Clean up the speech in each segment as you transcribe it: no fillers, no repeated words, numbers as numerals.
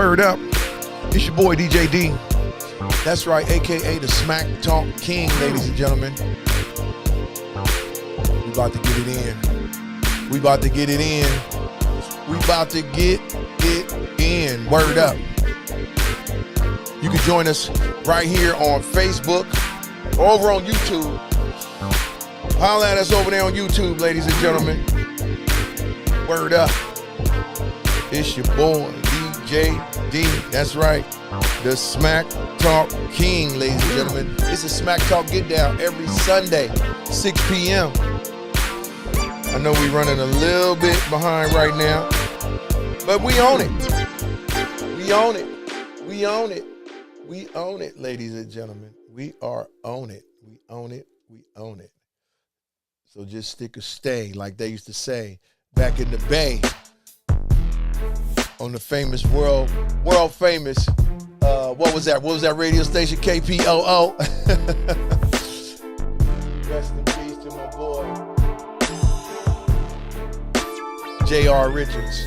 Word up. It's your boy DJ D. That's right, aka the Smack Talk King, ladies and gentlemen. We about to get it in. We about to get it in. We about to get it in. Word up. You can join us right here on Facebook or over on YouTube. Holla at us over there on YouTube, ladies and gentlemen. Word up. It's your boy, DJ D. That's right. The Smack Talk King, ladies and gentlemen. It's a Smack Talk Get Down every Sunday, 6 p.m. I know we're running a little bit behind right now, but we own it. We own it. We own it. We own it, ladies and gentlemen. We are on it. We own it. We own it. So just stick or stay, like they used to say back in the Bay on the famous world famous. What was that? What was that radio station? KPOO. Rest in peace to my boy J.R. Richards.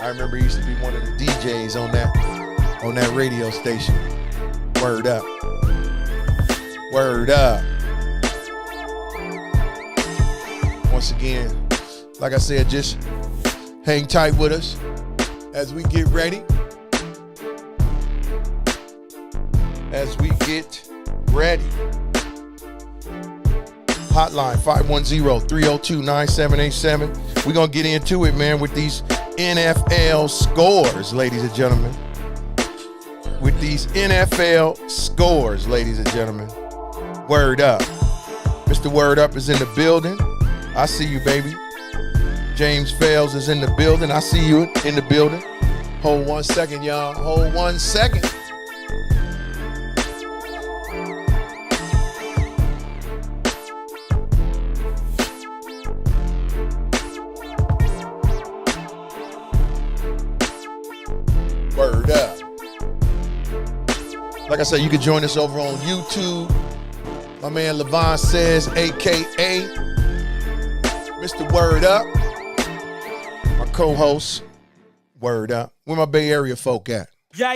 I remember he used to be one of the DJs on that radio station. Word up. Word up. Once again, like I said, just hang tight with us as we get ready. As we get ready. Hotline 510-302-9787. We're going to get into it, man, with these NFL scores, ladies and gentlemen. With these NFL scores, ladies and gentlemen. Word up. Mr. Word Up is in the building. I see you, baby. James Fales is in the building. I see you in the building. Hold 1 second, y'all. Hold 1 second. Word up. Like I said, you can join us over on YouTube. My man Levon Says, a.k.a. Mr. Word Up. My co-host, Word Up. Where my Bay Area folk at? Where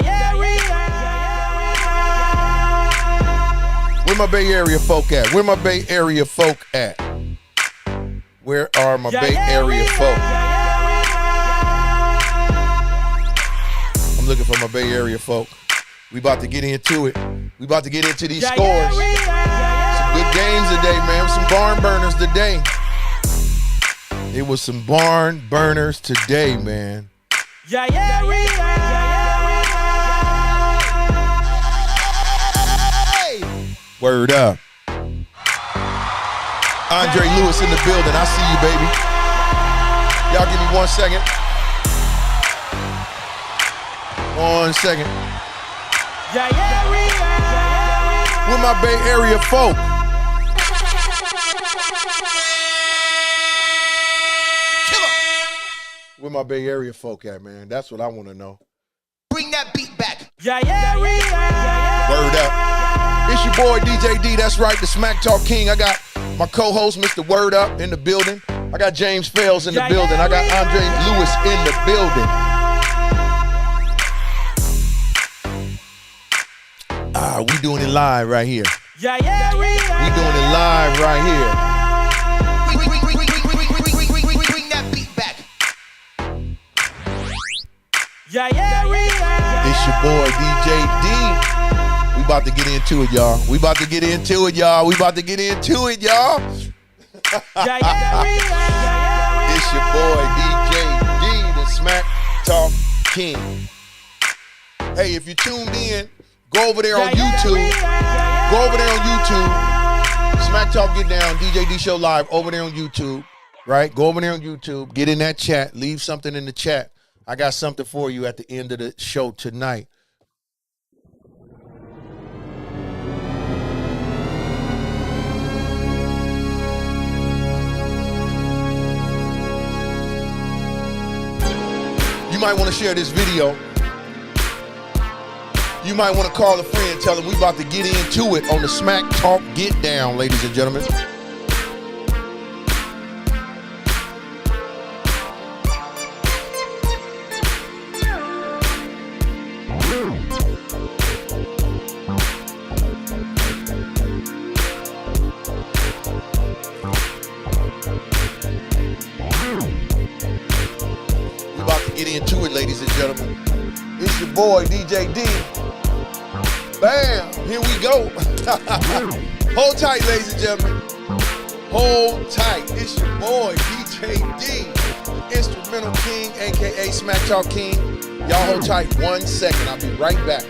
my Bay Area folk at? Where my Bay Area folk at? Where are my Bay Area folk? I'm looking for my Bay Area folk. We about to get into it. We about to get into these scores. Some good games today, man. Some barn burners today. It was some barn burners today, man. Word up. Andre Lewis in the building. I see you, baby. Y'all give me 1 second. 1 second. With my Bay Area folk. Where my Bay Area folk at, man? That's what I want to know. Bring that beat back. Word up. It's your boy DJ D. That's right, the Smack Talk King. I got my co-host, Mr. Word Up, in the building. I got James Fales in the building. I got Andre Lewis in the building. We doing it live right here. We doing it live right here. Bring that beat back. It's your boy DJ D. We about to get into it, y'all. We about to get into it, y'all. We about to get into it, y'all. It's your boy DJ D, the Smack Talk King. Hey, if you tuned in, go over there on YouTube. Go over there on YouTube. Smack Talk Get Down, DJ D Show Live, over there on YouTube. Right? Go over there on YouTube. Get in that chat. Leave something in the chat. I got something for you at the end of the show tonight. You might want to share this video. You might want to call a friend, tell them we about to get into it on the Smack Talk Get Down, ladies and gentlemen. get into it, ladies and gentlemen. It's your boy, DJ D. Bam, here we go. Hold tight, ladies and gentlemen. Hold tight. It's your boy, DJ D, Instrumental King, aka Smack Talk King. Y'all hold tight 1 second. I'll be right back.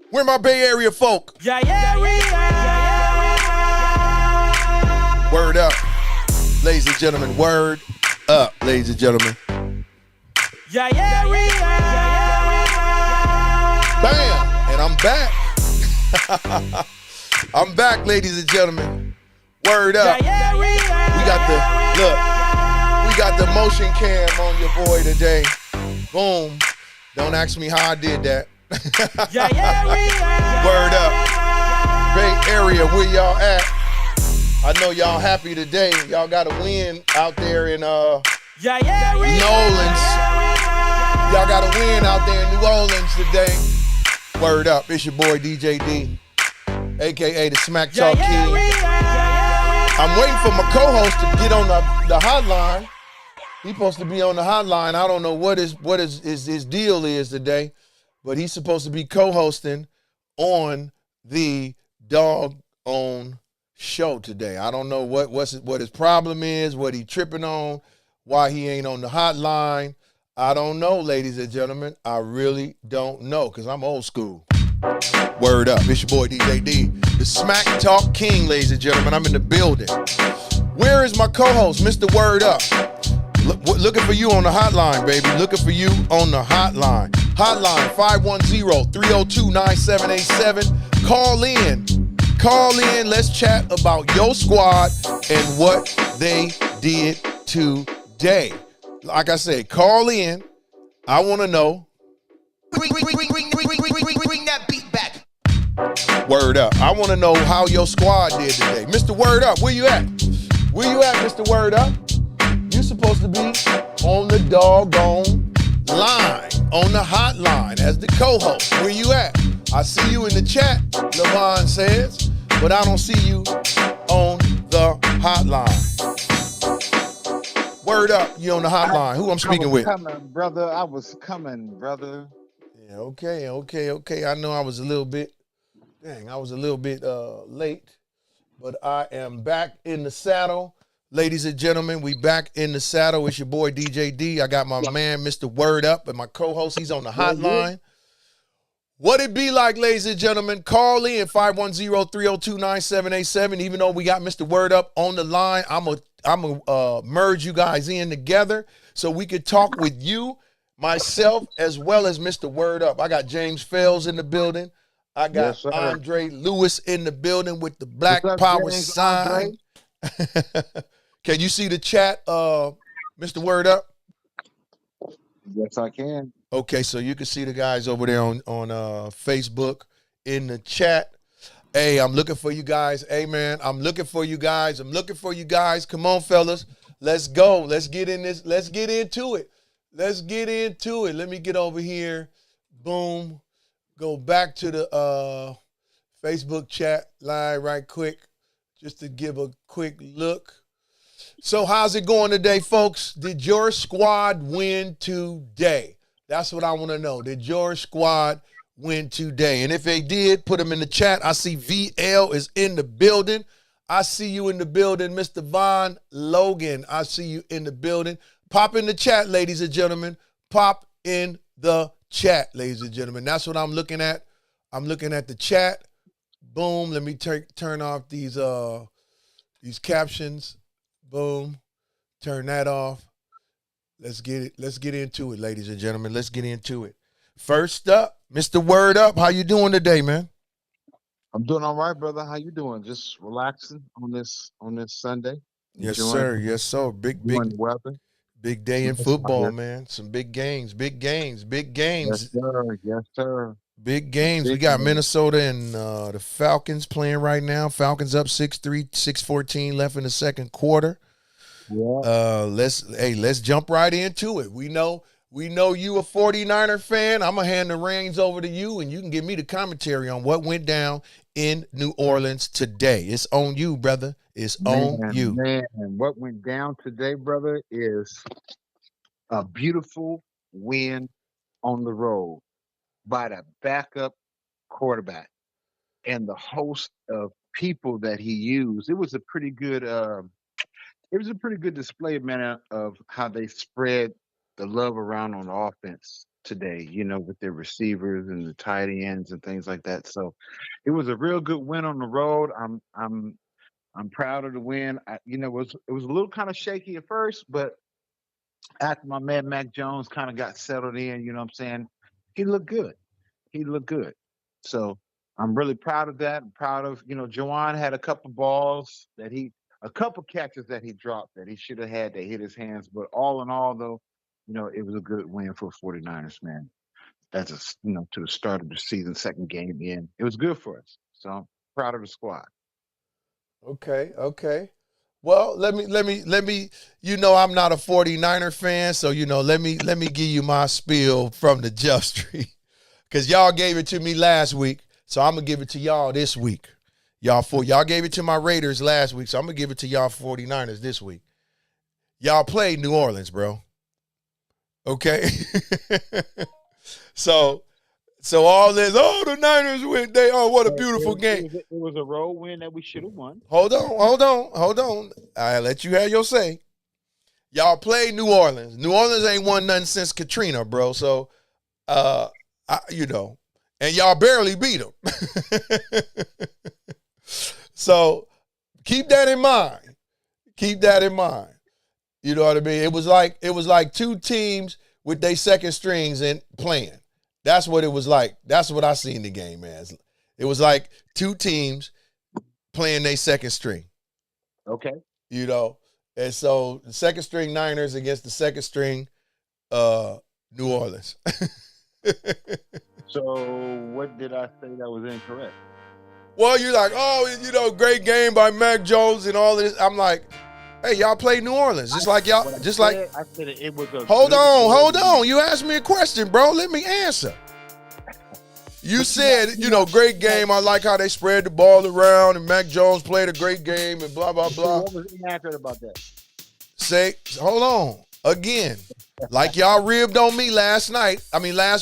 Where my Bay Area folk? Yeah. Word up, ladies and gentlemen. Word up, ladies and gentlemen. Yeah. Bam, and I'm back. I'm back, ladies and gentlemen. Word up. We got the motion cam on your boy today. Boom. Don't ask me how I did that. Word up. Bay Area, where y'all at? I know y'all happy today. Y'all got a win out there in New Orleans. Y'all got a win out there in New Orleans today. Word up. It's your boy DJ D, aka the Smack Talk King. I'm waiting for my co-host to get on the hotline. He's supposed to be on the hotline. I don't know what his deal is today, but he's supposed to be co-hosting on the doggone show today. I don't know what his problem is, what he tripping on, why he ain't on the hotline. I don't know, ladies and gentlemen. I really don't know, because I'm old school. Word up. It's your boy DJ D, the Smack Talk King, ladies and gentlemen. I'm in the building. Where is my co-host, Mr. Word Up? Looking for you on the hotline, baby. Looking for you on the hotline. Hotline 510-302-9787. Call in. Let's chat about your squad and what they did today. Like I said, call in. I want to know. Bring that beat back. Word up. I want to know how your squad did today. Mr. Word Up, where you at? Where you at, Mr. Word Up? You supposed to be on the doggone line, on the hotline as the co-host. Where you at? I see you in the chat, Levon says, but I don't see you on the hotline. Word up, you on the hotline. Who I'm speaking with? I was coming, brother. Yeah, okay. I know I was a little bit late, but I am back in the saddle. Ladies and gentlemen, we back in the saddle. It's your boy DJ D. I got my man, Mr. Word Up, and my co-host. He's on the hotline. What it be like, ladies and gentlemen? Call in 510-302-9787. Even though we got Mr. Word Up on the line, I'm gonna merge you guys in together so we could talk with you, myself, as well as Mr. Word Up. I got James Fells in the building. I got Andre Lewis in the building with the Black Power sign. Can you see the chat, Mr. Word Up? Yes, I can. Okay, so you can see the guys over there on Facebook in the chat. Hey, I'm looking for you guys. Hey, man, I'm looking for you guys. Come on, fellas. Let's go. Let's get in this. Let's get into it. Let me get over here. Boom. Go back to the Facebook chat line right quick just to give a quick look. So how's it going today, folks? Did your squad win today? That's what I want to know. Did your squad win today? And if they did, put them in the chat. I see VL is in the building. I see you in the building, Mr. Von Logan. I see you in the building. Pop in the chat, ladies and gentlemen. Pop in the chat, ladies and gentlemen. That's what I'm looking at. I'm looking at the chat. Boom. Let me turn off these captions. Boom. Turn that off. Let's get into it, ladies and gentlemen. Let's get into it. First up, Mr. Word Up. How you doing today, man? I'm doing all right, brother. How you doing? Just relaxing on this Sunday. Yes, sir. Yes, sir. Big weather. Big day in football, man. Some big games, big games, big games. Yes, sir. Yes, sir. Big games. We Big got games. Minnesota and the Falcons playing right now. Falcons up 6-3, 6-14 left in the second quarter. Yeah. Let's jump right into it. We know you a 49er fan. I'm gonna hand the reins over to you, and you can give me the commentary on what went down in New Orleans today. It's on you, brother. It's on you. Man, what went down today, brother, is a beautiful win on the road by the backup quarterback and the host of people that he used. It was a pretty good display, man, of how they spread the love around on offense today, with their receivers and the tight ends and things like that. So it was a real good win on the road. I'm proud of the win. It was a little kind of shaky at first, but after my man Mac Jones kind of got settled in, you know what I'm saying? He looked good. So I'm really proud of that. I'm proud of, Jawan had a couple catches that he dropped that he should have had that hit his hands. But all in all, though, it was a good win for 49ers, man. That's to the start of the season, second game in. It was good for us. So proud of the squad. Okay. Well, let me, I'm not a 49er fan, so let me give you my spiel from the Jump Street. Cause y'all gave it to me last week, so I'm gonna give it to y'all this week. Y'all gave it to my Raiders last week, so I'm gonna give it to y'all 49ers this week. Y'all played New Orleans, bro. Okay. So all this, the Niners win. What a beautiful game. It was a road win that we should have won. Hold on. I let you have your say. Y'all played New Orleans. New Orleans ain't won nothing since Katrina, bro. So, and y'all barely beat them. So keep that in mind. You know what I mean? It was like two teams with their second strings and playing. That's what it was like. That's what I seen the game as. It was like two teams playing their second string. Okay. And so the second string Niners against the second string New Orleans. So what did I say that was incorrect? Well, you're like, great game by Mac Jones and all this. I'm like, hey, y'all play New Orleans. I said it was a Hold on. You asked me a question, bro. Let me answer. You said, great game. I like how they spread the ball around and Mac Jones played a great game and blah, blah, blah. What was inaccurate about that? Hold on. Again, like y'all ribbed on me last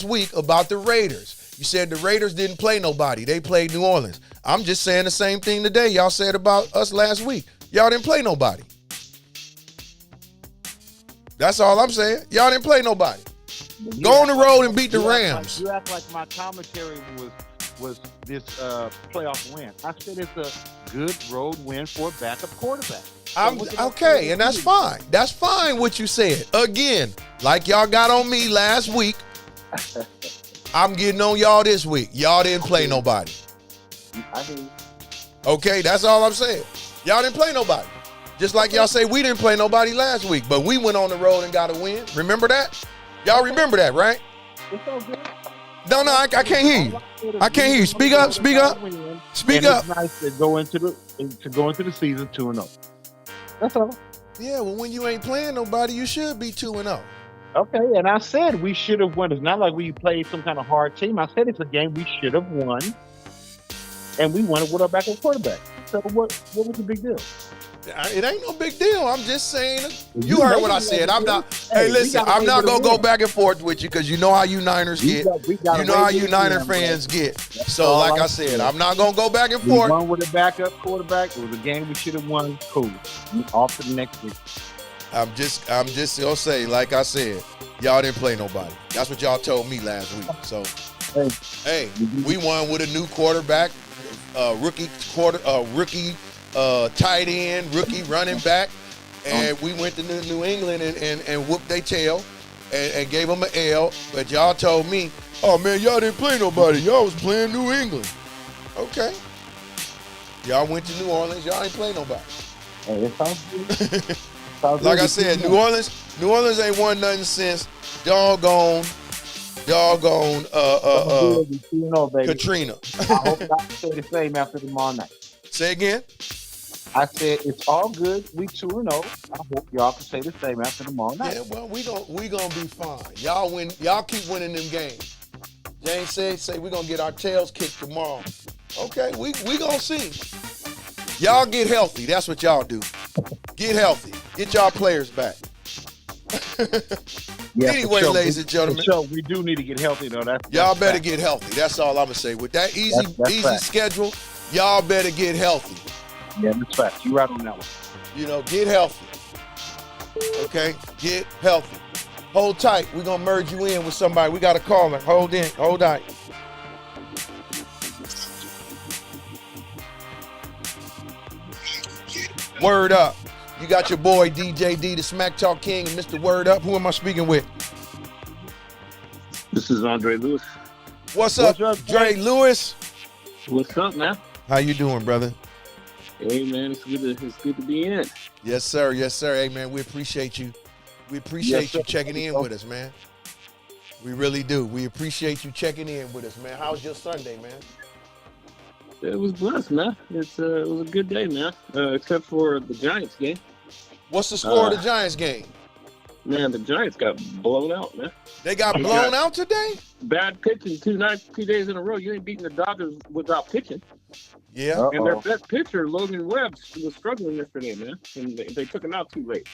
week about the Raiders. You said the Raiders didn't play nobody. They played New Orleans. I'm just saying the same thing today y'all said about us last week. Y'all didn't play nobody. That's all I'm saying. Y'all didn't play nobody. Go on the road and beat the Rams. You act like my commentary was this playoff win. I said it's a good road win for a backup quarterback. Okay, and that's fine. That's fine what you said. Again, like y'all got on me last week, I'm getting on y'all this week. Y'all didn't play nobody. I mean, okay, that's all I'm saying. Y'all didn't play nobody. Just like y'all say we didn't play nobody last week, but we went on the road and got a win. Remember that? Y'all remember that, right? It's all good. No, I can't hear you. I can't hear you. Speak up. Speak up. It's nice to go into the season 2-0. That's all. Yeah, well, when you ain't playing nobody, you should be 2-0. Okay, and I said we should have won. It's not like we played some kind of hard team. I said it's a game we should have won, and we won it with our backup quarterback. So what was the big deal? It ain't no big deal. I'm just saying. You heard what I said. I'm not. Hey, listen. I'm not gonna go back and forth with you because you know how you Niners get. You know how you Niner fans get. So, like I said, I'm not gonna go back and forth. We won with a backup quarterback. It was a game we should have won. Cool. Off to the next week. I'm just gonna say, like I said, y'all didn't play nobody. That's what y'all told me last week. So, hey, we won with a new quarterback, rookie tight end, rookie running back, and we went to New England and whooped their tail and gave them an L. But y'all told me, oh man, y'all didn't play nobody. Y'all was playing New England. Okay. Y'all went to New Orleans. Y'all ain't play nobody. Hey, it sounds good. Like I said, New Orleans ain't won nothing since doggone Katrina. I hope y'all can say the same after tomorrow night. Say again. I said it's all good. We 2-0. I hope y'all can say the same after tomorrow night. Yeah, well, we gonna be fine. Y'all win. Y'all keep winning them games. James say we gonna get our tails kicked tomorrow. Okay, we gonna see. Y'all get healthy. That's what y'all do. Get healthy. Get y'all players back. Yeah, anyway, sure. ladies and gentlemen, We do need to get healthy though. Y'all better get healthy. That's all I'm gonna say. With that easy fact. schedule, y'all better get healthy. Yeah, that's fact. You right on that one. You know, get healthy. Okay, get healthy. Hold tight. We're gonna merge you in with somebody. We got a caller. Hold on. Word up. You got your boy DJ D, the Smack Talk King, and Mr. Word Up. Who am I speaking with? This is Andre Lewis. What's up, Dre Lewis? What's up, man? How you doing, brother? Hey, man, it's good to be in. Yes, sir. Yes, sir. Hey, man, we appreciate you. We appreciate you checking in with us, man. We really do. We appreciate you checking in with us, man. How's your Sunday, man? It was blessed, man. It was a good day, man. Except for the Giants game. What's the score of the Giants game? Man, the Giants got blown out, man. They got blown out today? Bad pitching 2 days in a row. You ain't beating the Dodgers without pitching. Yeah. And their best pitcher, Logan Webb, was struggling yesterday, man. And they took him out too late.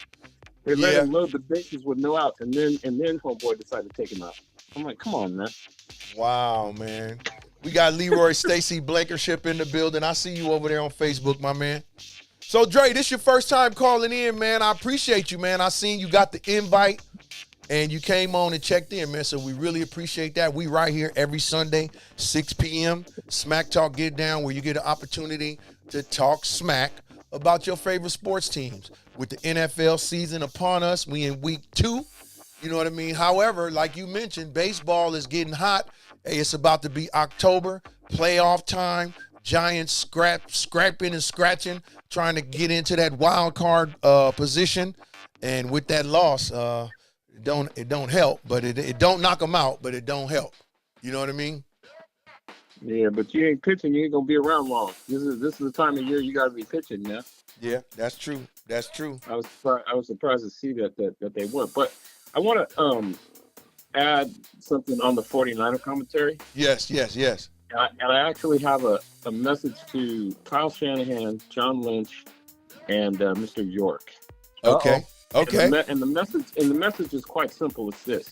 They let him load the bases with no outs, and then homeboy decided to take him out. I'm like, come on, man. Wow, man. We got Leroy Stacy Blankership in the building. I see you over there on Facebook, my man. So, Dre, this your first time calling in, man. I appreciate you, man. I seen you got the invite, and you came on and checked in, man. So we really appreciate that. We right here every Sunday, 6 p.m., Smack Talk Get Down, where you get an opportunity to talk smack about your favorite sports teams. With the NFL season upon us, we in week 2. You know what I mean? However, like you mentioned, baseball is getting hot. Hey, it's about to be October, playoff time. Giants scrapping and scratching, trying to get into that wild card position. And with that loss, it don't help, but it don't knock them out, but it don't help. You know what I mean? Yeah, but you ain't pitching. You ain't gonna be around long. This is the time of year you gotta be pitching, man. Yeah, that's true. That's true. I was surprised to see that they went, but I want to add something on the 49er commentary. Yes. And I actually have a message to Kyle Shanahan, John Lynch, and Mr. York. Okay. Okay. And the message is quite simple. It's this: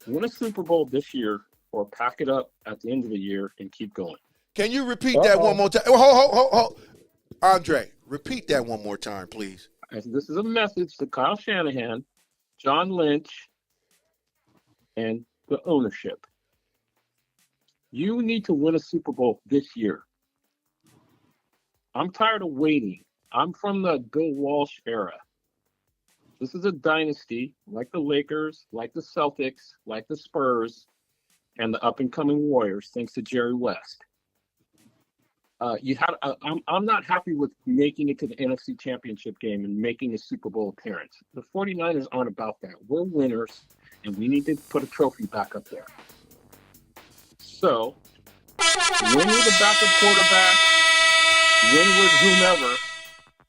win a Super Bowl this year, or pack it up at the end of the year and keep going. Can you repeat that one more time? Hold. Andre, repeat that one more time, please. This is a message to Kyle Shanahan, John Lynch, and the ownership. You need to win a Super Bowl this year. I'm tired of waiting. I'm from the Bill Walsh era. This is a dynasty like the Lakers, like the Celtics, like the Spurs, and the up-and-coming Warriors, thanks to Jerry West. I'm not happy with making it to the NFC Championship game and making a Super Bowl appearance. The 49ers aren't about that. We're winners, and we need to put a trophy back up there. So, win with a backup quarterback, win with whomever,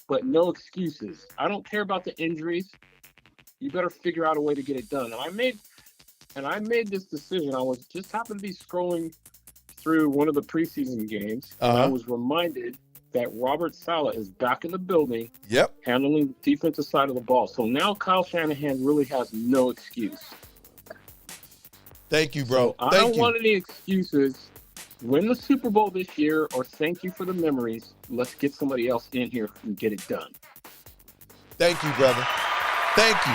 but no excuses. I don't care about the injuries. You better figure out a way to get it done. And I made this decision. I was just happened to be scrolling through one of the preseason games. And I was reminded that Robert Saleh is back in the building, handling the defensive side of the ball. So now Kyle Shanahan really has no excuse. Thank you, bro. So I don't want any excuses. Win the Super Bowl this year, or thank you for the memories. Let's get somebody else in here and get it done. Thank you, brother. Thank you.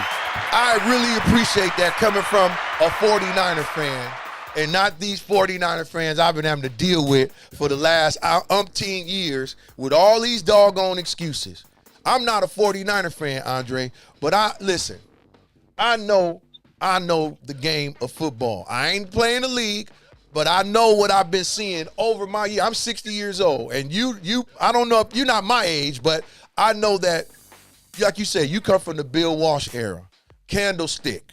I really appreciate that coming from a 49er fan, and not these 49er fans I've been having to deal with for the last umpteen years with all these doggone excuses. I'm not a 49er fan, Andre, but listen, I know the game of football. I ain't playing the league, but I know what I've been seeing over my year. I'm 60 years old, and you I don't know if you're not my age, but I know that like you said, you come from the Bill Walsh era. Candlestick.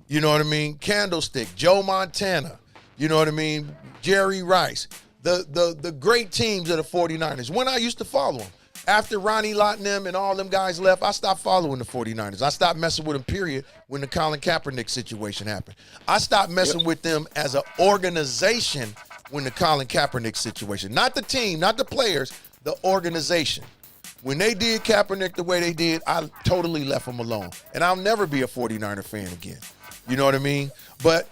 You know what I mean? Candlestick. Joe Montana. You know what I mean? Jerry Rice. The great teams of the 49ers. When I used to follow them. After Ronnie Lott and them and all them guys left, I stopped following the 49ers. I stopped messing with them, period, when the Colin Kaepernick situation happened. I stopped messing with them as an organization when the Colin Kaepernick situation. Not the team, not the players, the organization. When they did Kaepernick the way they did, I totally left them alone. And I'll never be a 49er fan again. You know what I mean? But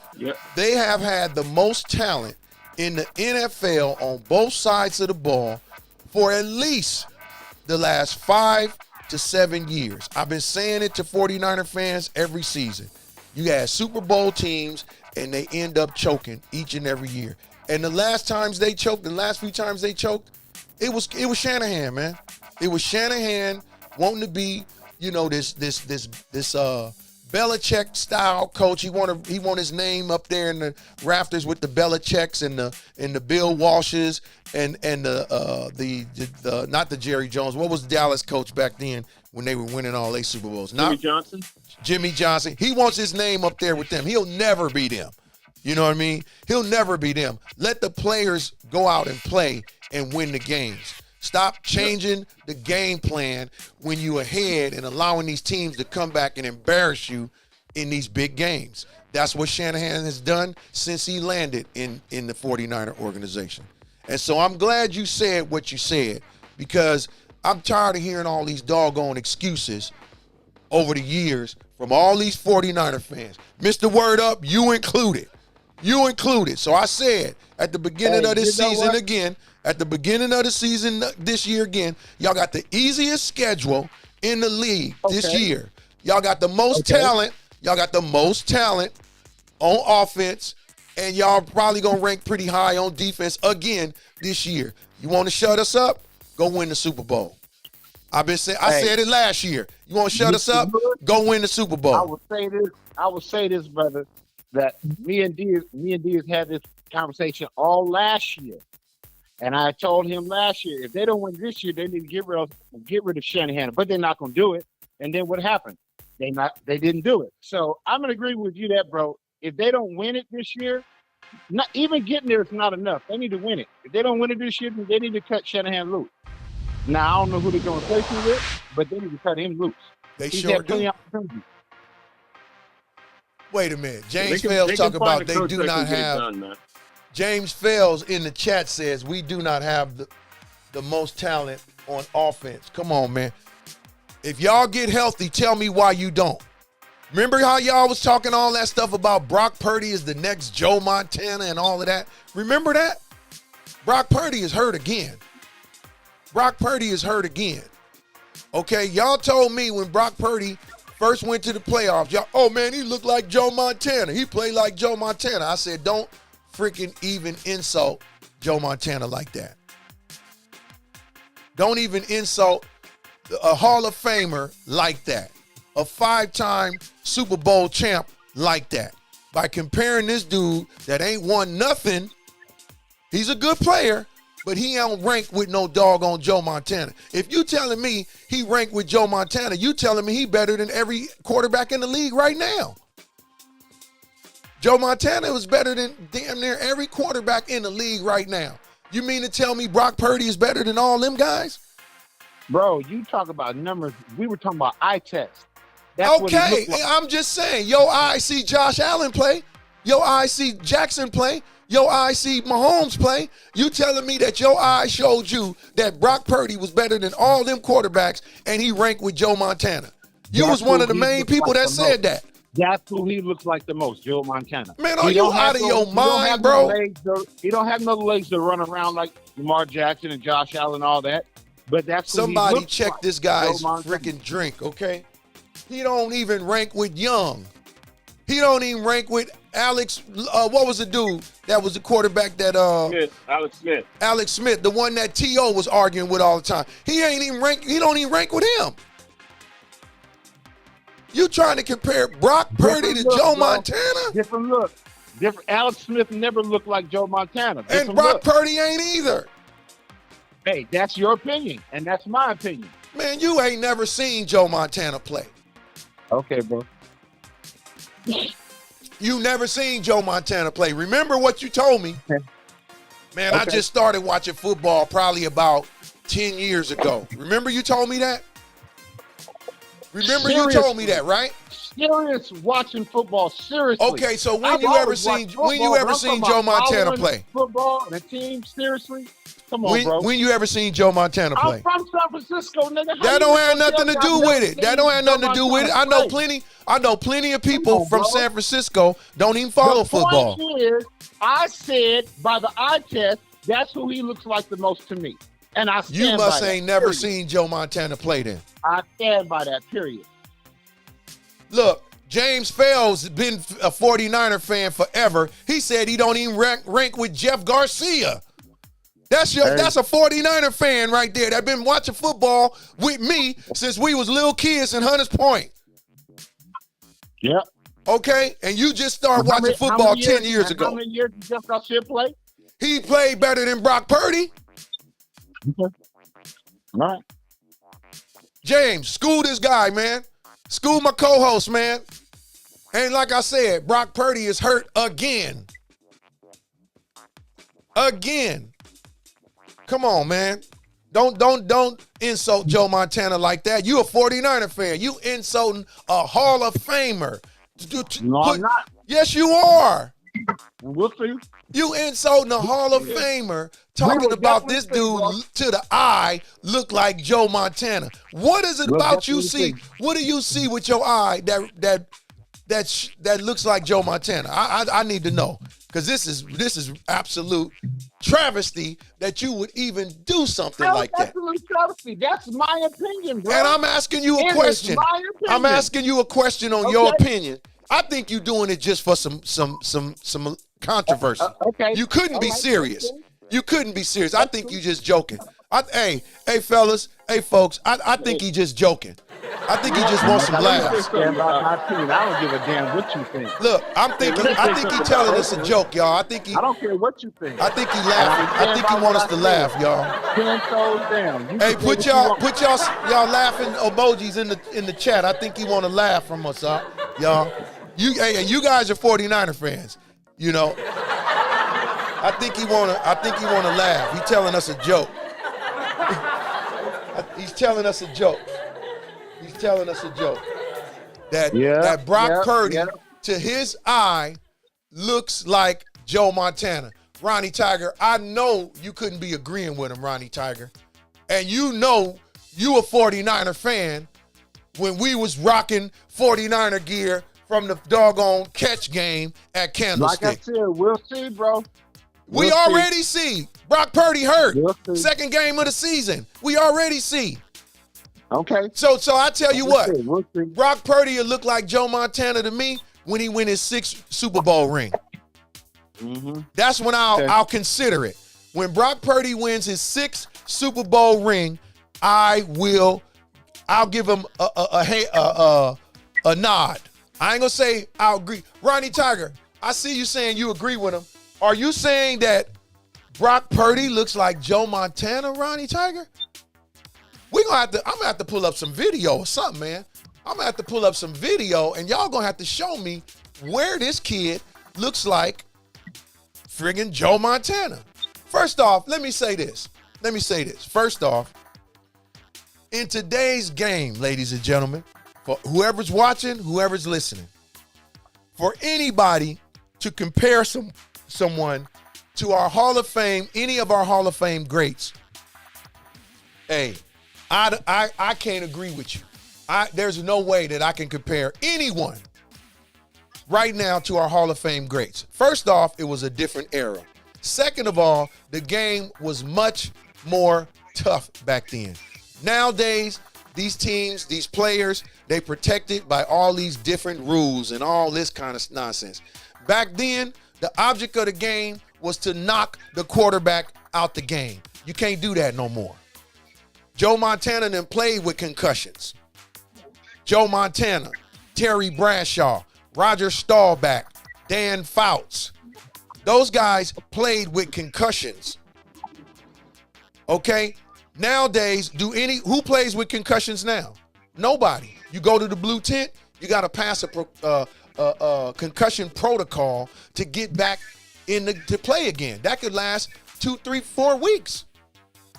they have had the most talent in the NFL on both sides of the ball for at least the last 5 to 7 years. I've been saying it to 49er fans every season. You had Super Bowl teams, and they end up choking each and every year. And the last few times they choked, it was Shanahan, man. It was Shanahan wanting to be, you know, this Belichick style coach. He want his name up there in the rafters with the Belichicks and the Bill Walshes and the not the Jerry Jones. What was the Dallas coach back then when they were winning all eight Super Bowls? Jimmy Johnson. He wants his name up there with them. He'll never be them. You know what I mean? He'll never be them. Let the players go out and play and win the games. Stop changing the game plan when you ahead and allowing these teams to come back and embarrass you in these big games. That's what Shanahan has done since he landed in the 49er organization. And so I'm glad you said what you said, because I'm tired of hearing all these doggone excuses over the years from all these 49er fans. Mr. Word Up, you included. You included. So I said at the beginning of this season again, at the beginning of the season this year again, y'all got the easiest schedule in the league this year. Y'all got the most talent. Y'all got the most talent on offense, and y'all probably going to rank pretty high on defense again this year. You want to shut us up? Go win the Super Bowl. I said it last year. You want to shut us up? Go win the Super Bowl. I will say this, brother, that me and Diaz had this conversation all last year. And I told him last year, if they don't win this year, they need to get rid of Shanahan. But they're not going to do it. And then what happened? They didn't do it. So I'm going to agree with you that, bro. If they don't win it this year, not even getting there is not enough. They need to win it. If they don't win it this year, then they need to cut Shanahan loose. Now, I don't know who they're going to replace him with, but they need to cut him loose. He's sure do. Wait a minute. James Fells talk about they do not have. James Fells in the chat says we do not have the most talent on offense. Come on, man. If y'all get healthy, tell me why you don't. Remember how y'all was talking all that stuff about Brock Purdy is the next Joe Montana and all of that? Remember that? Brock Purdy is hurt again. Okay, y'all told me when Brock Purdy first went to the playoffs, y'all, oh man, he looked like Joe Montana. He played like Joe Montana. I said, don't freaking even insult Joe Montana like that. Don't even insult a Hall of Famer like that. A 5-time Super Bowl champ like that. By comparing this dude that ain't won nothing, he's a good player, but he don't rank with no doggone Joe Montana. If you telling me he ranked with Joe Montana, you telling me he better than every quarterback in the league right now. Joe Montana was better than damn near every quarterback in the league right now. You mean to tell me Brock Purdy is better than all them guys? Bro, you talk about numbers. We were talking about eye test. That's okay, like. I'm just saying, your eye see Josh Allen play. Your eye see Jackson play. Your eye see Mahomes play. You telling me that your eye showed you that Brock Purdy was better than all them quarterbacks and he ranked with Joe Montana. You was one of the main people that said that. That's who he looks like the most, Joe Montana. Man, are you out of your mind, bro? He don't have no legs to run around like Lamar Jackson and Josh Allen and all that. But that's who somebody check like. This guy's freaking drink, okay? He don't even rank with Young. He don't even rank with Alex. What was the dude that was the quarterback that Alex Smith, the one that T.O. was arguing with all the time. He don't even rank with him. You trying to compare Brock Purdy to Joe Montana? Different look. Alex Smith never looked like Joe Montana. And Brock Purdy ain't either. Hey, that's your opinion, and that's my opinion. Man, you ain't never seen Joe Montana play. Okay, bro. You never seen Joe Montana play. Remember what you told me? Okay. Man, I Okay. just started watching football probably about 10 years ago. Remember you told me that? Remember you told me that, right? Serious watching football, seriously. Okay, so when I've you ever always seen watched when you football, ever but I'm seen talking Joe about Montana following play? Football and a team, seriously? Come on, bro. When you ever seen Joe Montana I'm play? from San Francisco, nigga. How That you don't have gonna nothing to tell me do I've with never it. That seen don't have nothing to Joe do with it. Montana I know plenty of people on, from bro. San Francisco don't even follow The football. point is, I said by the eye test, that's who he looks like the most to me. And I stand You must by that, ain't never period. seen Joe Montana play then. I stand by that, period. Look, James Fells been a 49er fan forever. He said he don't even rank with Jeff Garcia. That's a 49er fan right there that been watching football with me since we was little kids in Hunters Point. Yep. Okay? And you just started watching football 10 years How ago. many years did Jeff Garcia play? He played better than Brock Purdy. All right. James, school this guy, man. School my co-host, man. And like I said, Brock Purdy is hurt again. Again. Come on, man. Don't insult Joe Montana like that. You a 49er fan. You insulting a Hall of Famer. No, I'm not. Yes, you are. We'll see. You insulting a Hall of Famer talking will about this definitely dude see, to the eye look like Joe Montana. What is it We'll about you definitely see? What do you see with your eye that looks like Joe Montana? I need to know, because this is absolute travesty that you would even do something like that. Absolute travesty. That's my opinion, bro. And I'm asking you a It is question. my opinion. I'm asking you a question on your Okay. opinion. I think you're doing it just for some controversy. Okay. You couldn't be All right. serious. You couldn't be serious. I think you just joking. Hey fellas, hey folks, I think he just joking. I think he just wants some laughs. Stand by my opinion. I don't give a damn what you think. Look, I think he telling us a joke, y'all. I think he I don't care what you think. laughing. I think he want us to laugh, y'all. 10 toes down. You Hey, can say what you want. y'all laughing emojis in the chat. I think he want to laugh from us, y'all. You guys are 49er fans, you know. I think he wanna laugh. He's telling us a joke. He's telling us a joke. He's telling us a joke. That Brock Purdy, to his eye, looks like Joe Montana. Ronnie Tiger, I know you couldn't be agreeing with him, Ronnie Tiger. And you know you a 49er fan when we was rocking 49er gear from the doggone catch game at Candlestick. Like I said, we'll see, bro. We already see. Brock Purdy hurt. We'll see. Second game of the season. We already see. Okay. So I tell you what, We'll see. Brock Purdy will look like Joe Montana to me when he win his 6th Super Bowl ring. Mm-hmm. That's when I'll consider it. When Brock Purdy wins his 6th Super Bowl ring, I'll give him a nod. I ain't gonna say I'll agree. Ronnie Tiger, I see you saying you agree with him. Are you saying that Brock Purdy looks like Joe Montana, Ronnie Tiger? I'm gonna have to pull up some video or something, man. I'm gonna have to pull up some video, and y'all gonna have to show me where this kid looks like friggin' Joe Montana. First off, let me say this. First off, in today's game, ladies and gentlemen, for whoever's watching, whoever's listening, for anybody to compare someone to our Hall of Fame, any of our Hall of Fame greats, hey, I can't agree with you. There's no way that I can compare anyone right now to our Hall of Fame greats. First off, it was a different era. Second of all, the game was much more tough back then. Nowadays, these teams, these players, they protected by all these different rules and all this kind of nonsense. Back then, the object of the game was to knock the quarterback out the game. You can't do that no more. Joe Montana then played with concussions. Joe Montana, Terry Bradshaw, Roger Staubach, Dan Fouts. Those guys played with concussions. Okay? Nowadays, who plays with concussions now? Nobody. You go to the blue tent, you got to pass a concussion protocol to get back to play again. That could last 2, 3, 4 weeks.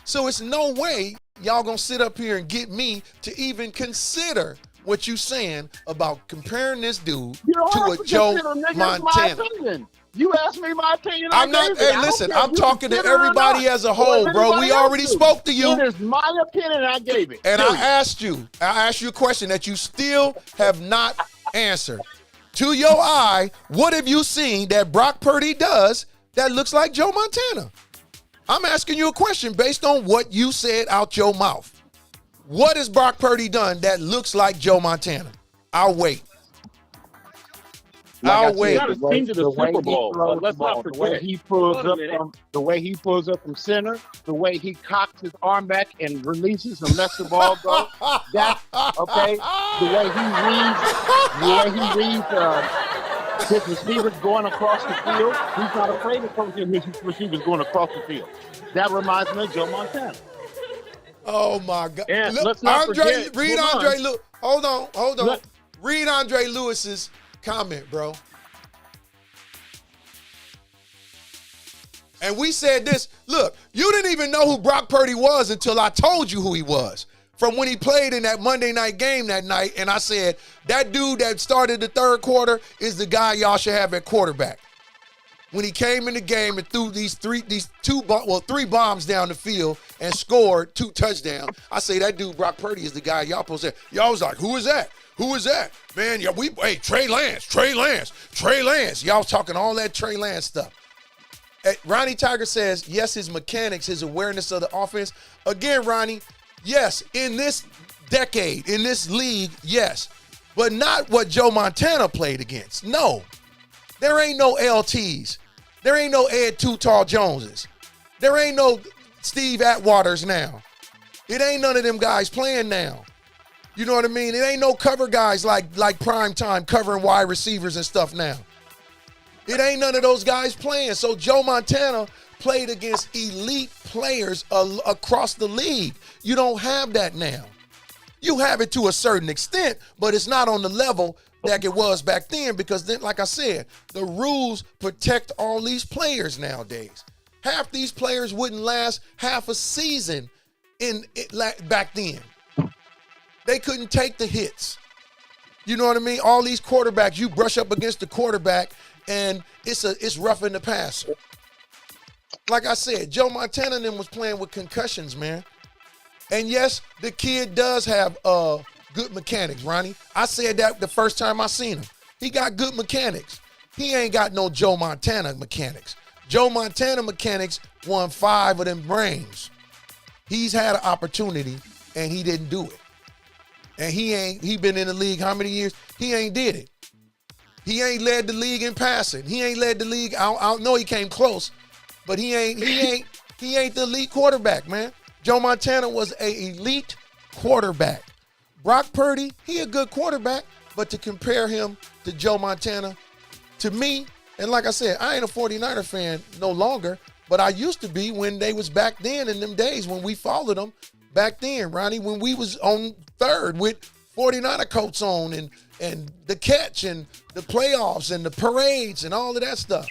So it's no way y'all gonna sit up here and get me to even consider what you saying about comparing this dude to a Joe Montana. You asked me my opinion. I'm not. Hey, listen. I'm talking to everybody as a whole, bro. We already spoke to you. It is my opinion. I gave it. And I asked you a question that you still have not answered. To your eye, what have you seen that Brock Purdy does that looks like Joe Montana? I'm asking you a question based on what you said out your mouth. What has Brock Purdy done that looks like Joe Montana? I'll wait. I'll wait. Got his team to the Super Bowl, but let's not forget. The way he pulls up from center, the way he cocks his arm back and releases and lets the ball go. That's okay. The way he reads his receivers going across the field. He's not afraid of coaching his receivers going across the field. That reminds me of Joe Montana. Oh my God! And Look, let's not forget. Hold on. Read Andre Lewis's comment, bro. And we said this. Look, you didn't even know who Brock Purdy was until I told you who he was. From when he played in that Monday night game that night, and I said, that dude that started the third quarter is the guy y'all should have at quarterback. When he came in the game and threw three bombs down the field and scored 2 touchdowns, I say that dude Brock Purdy is the guy y'all supposed to have. Y'all was like, who is that? Who is that? Man, Trey Lance. Y'all was talking all that Trey Lance stuff. Ronnie Tiger says, yes, his mechanics, his awareness of the offense. Again, Ronnie, yes, in this decade, in this league, yes. But not what Joe Montana played against. No. There ain't no LTs. There ain't no Ed Too Tall Joneses. There ain't no Steve Atwaters now. It ain't none of them guys playing now. You know what I mean? It ain't no cover guys like prime time covering wide receivers and stuff now. It ain't none of those guys playing. So Joe Montana played against elite players across the league. You don't have that now. You have it to a certain extent, but it's not on the level like it was back then, because then, like I said, the rules protect all these players nowadays. Half these players wouldn't last half a season back then. They couldn't take the hits. You know what I mean? All these quarterbacks, you brush up against the quarterback, and it's roughing the passer. Like I said, Joe Montana and them was playing with concussions, man. And yes, the kid does have good mechanics, Ronnie. I said that the first time I seen him. He got good mechanics. He ain't got no Joe Montana mechanics. Joe Montana mechanics won 5 of them brains. He's had an opportunity, and he didn't do it. And he been in the league how many years? He ain't did it. He ain't led the league in passing. He ain't led the league. I know he came close, but he ain't the elite quarterback, man. Joe Montana was an elite quarterback. Brock Purdy, he a good quarterback, but to compare him to Joe Montana, to me, and like I said, I ain't a 49er fan no longer, but I used to be when they was back then in them days when we followed them back then, Ronnie, when we was on third with 49er coats on and the catch and the playoffs and the parades and all of that stuff.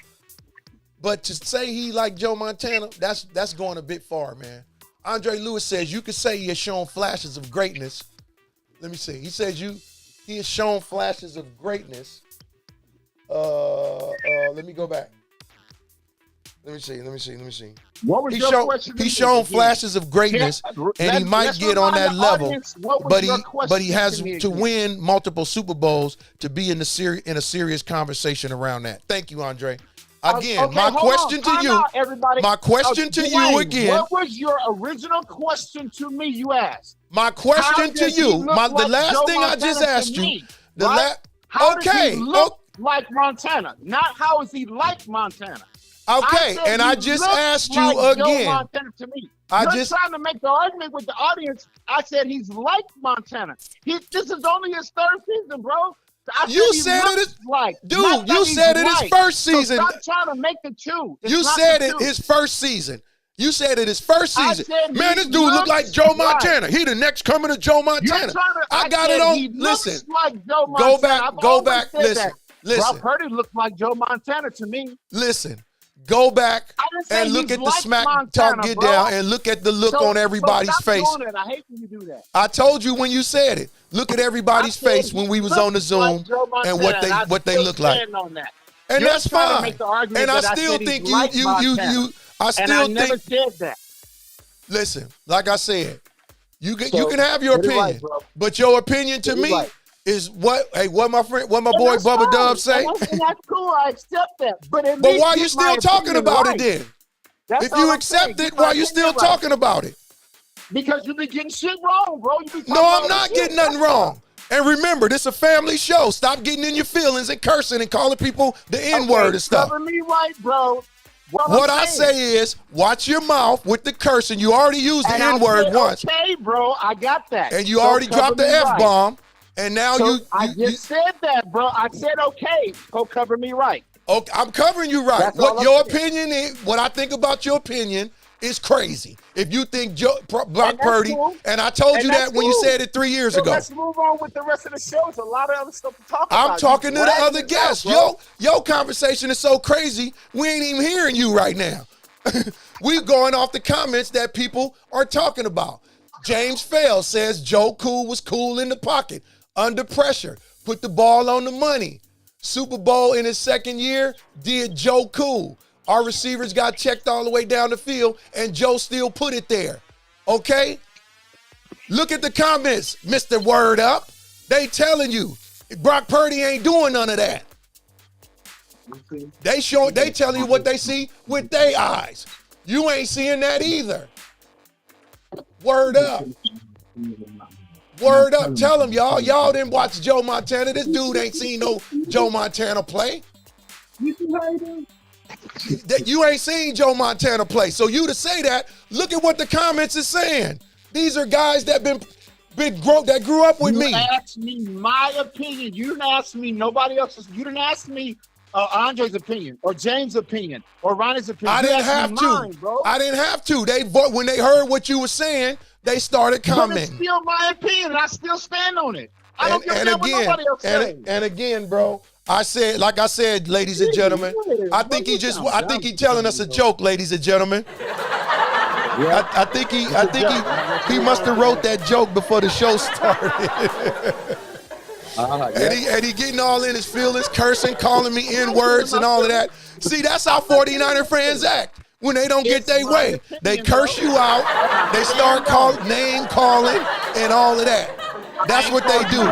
But to say he like Joe Montana, that's going a bit far, man. Andre Lewis says you could say he has shown flashes of greatness. Let me see. He says he has shown flashes of greatness. Let me go back. Let me see. What was your question? He's shown flashes of greatness, and he might get on that level, but he has to win multiple Super Bowls to be in a serious conversation around that. Thank you, Andre. Again, my question to you. My question to you again. What was your original question to me? You asked. My question to you. The last thing I just asked you. How does he look like Montana? Not how is he like Montana? Okay, and I just asked you again. Montana to me. You're trying to make the argument with the audience. I said he's like Montana. This is only his 3rd season, bro. You said it is like, dude. You said it his first season. So stop trying to make the 2. You said it his first season. You said it his first I season. said Man, he this dude look like looks Joe like- Montana. He the next coming of Joe You're Montana. trying to, I got said it on. he looks Listen, like Joe go Montana. back, I've go always back. said Listen, that. listen, Brock Purdy looked like Joe Montana to me. listen. Go back I didn't say and look he's at the like smack Montana, talk get bro. down and look at the look So- on everybody's stop face. doing it. I hate when you do that. I told you when you said it. Look at everybody's I said face he when we was looks on the Zoom like Joe and Montana, what they still look like. stand on that. And You're that's trying to fine. make the argument And I that I still said he's think like you Montana. I And still I never think said that. listen, like I said, you can So, have your get it opinion, right, bro. but your opinion to Get it me right. is what my And boy that's Bubba fine. Dub say. And that's cool. I accept that. But Why you still talking about it then? That's If all you I'm accept saying. it, Get why my you still opinion right. talking about it? Because you be getting shit wrong, bro. You be talking No, I'm all not this getting shit. nothing wrong. And remember, this is a family show. Stop getting in your feelings and cursing and calling people the N-word and stuff. Cover me right, bro. What I say is, watch your mouth with the cursing. You already used the And I N-word said, once. Okay, bro, I got that. And you So already cover dropped the me right. F-bomb. And now So you I just said that, bro. I said, okay, go cover me right. okay, I'm covering you right. That's all What I'm your saying. opinion is, what I think about your opinion is crazy. If you think Brock that's Purdy, cool. and I told And you that's that when you cool. said it 3 years So ago. let's move on with the rest of the show. There's a lot of other stuff to talk about. I'm talking to You the dragging other this guests. out, bro. Your conversation is so crazy, we ain't even hearing you right now. We going off the comments that people are talking about. James Fell says Joe Cool was cool in the pocket, under pressure, put the ball on the money. Super Bowl in his second year, did Joe Cool. Our receivers got checked all the way down the field, and Joe still put it there. Okay? Look at the comments, Mr. Word Up. They telling you, Brock Purdy ain't doing none of that. They telling you what they see with their eyes. You ain't seeing that either. Word up. Word up. Tell them, y'all. Y'all didn't watch Joe Montana. This dude ain't seen no Joe Montana play. That you ain't seen Joe Montana play. So you to say that, look at what the comments is saying. These are guys that that grew up with me. You asked me my opinion. You didn't ask me nobody else's. You didn't ask me Andre's opinion or James' opinion or Ronnie's opinion. I You didn't asked have me to. mine, bro. I didn't have to. When they heard what you were saying, they started But it's commenting. still my opinion, and I still stand on it. I don't give a damn what again, nobody else says. and again, bro, like I said, ladies and gentlemen, I think he telling us a joke, ladies and gentlemen. I think he must have wrote that joke before the show started. And he getting all in his feelings, cursing, calling me N-words and all of that. See, that's how 49er fans act. When they don't get their way, they curse you out. They start name calling and all of that. That's what they do.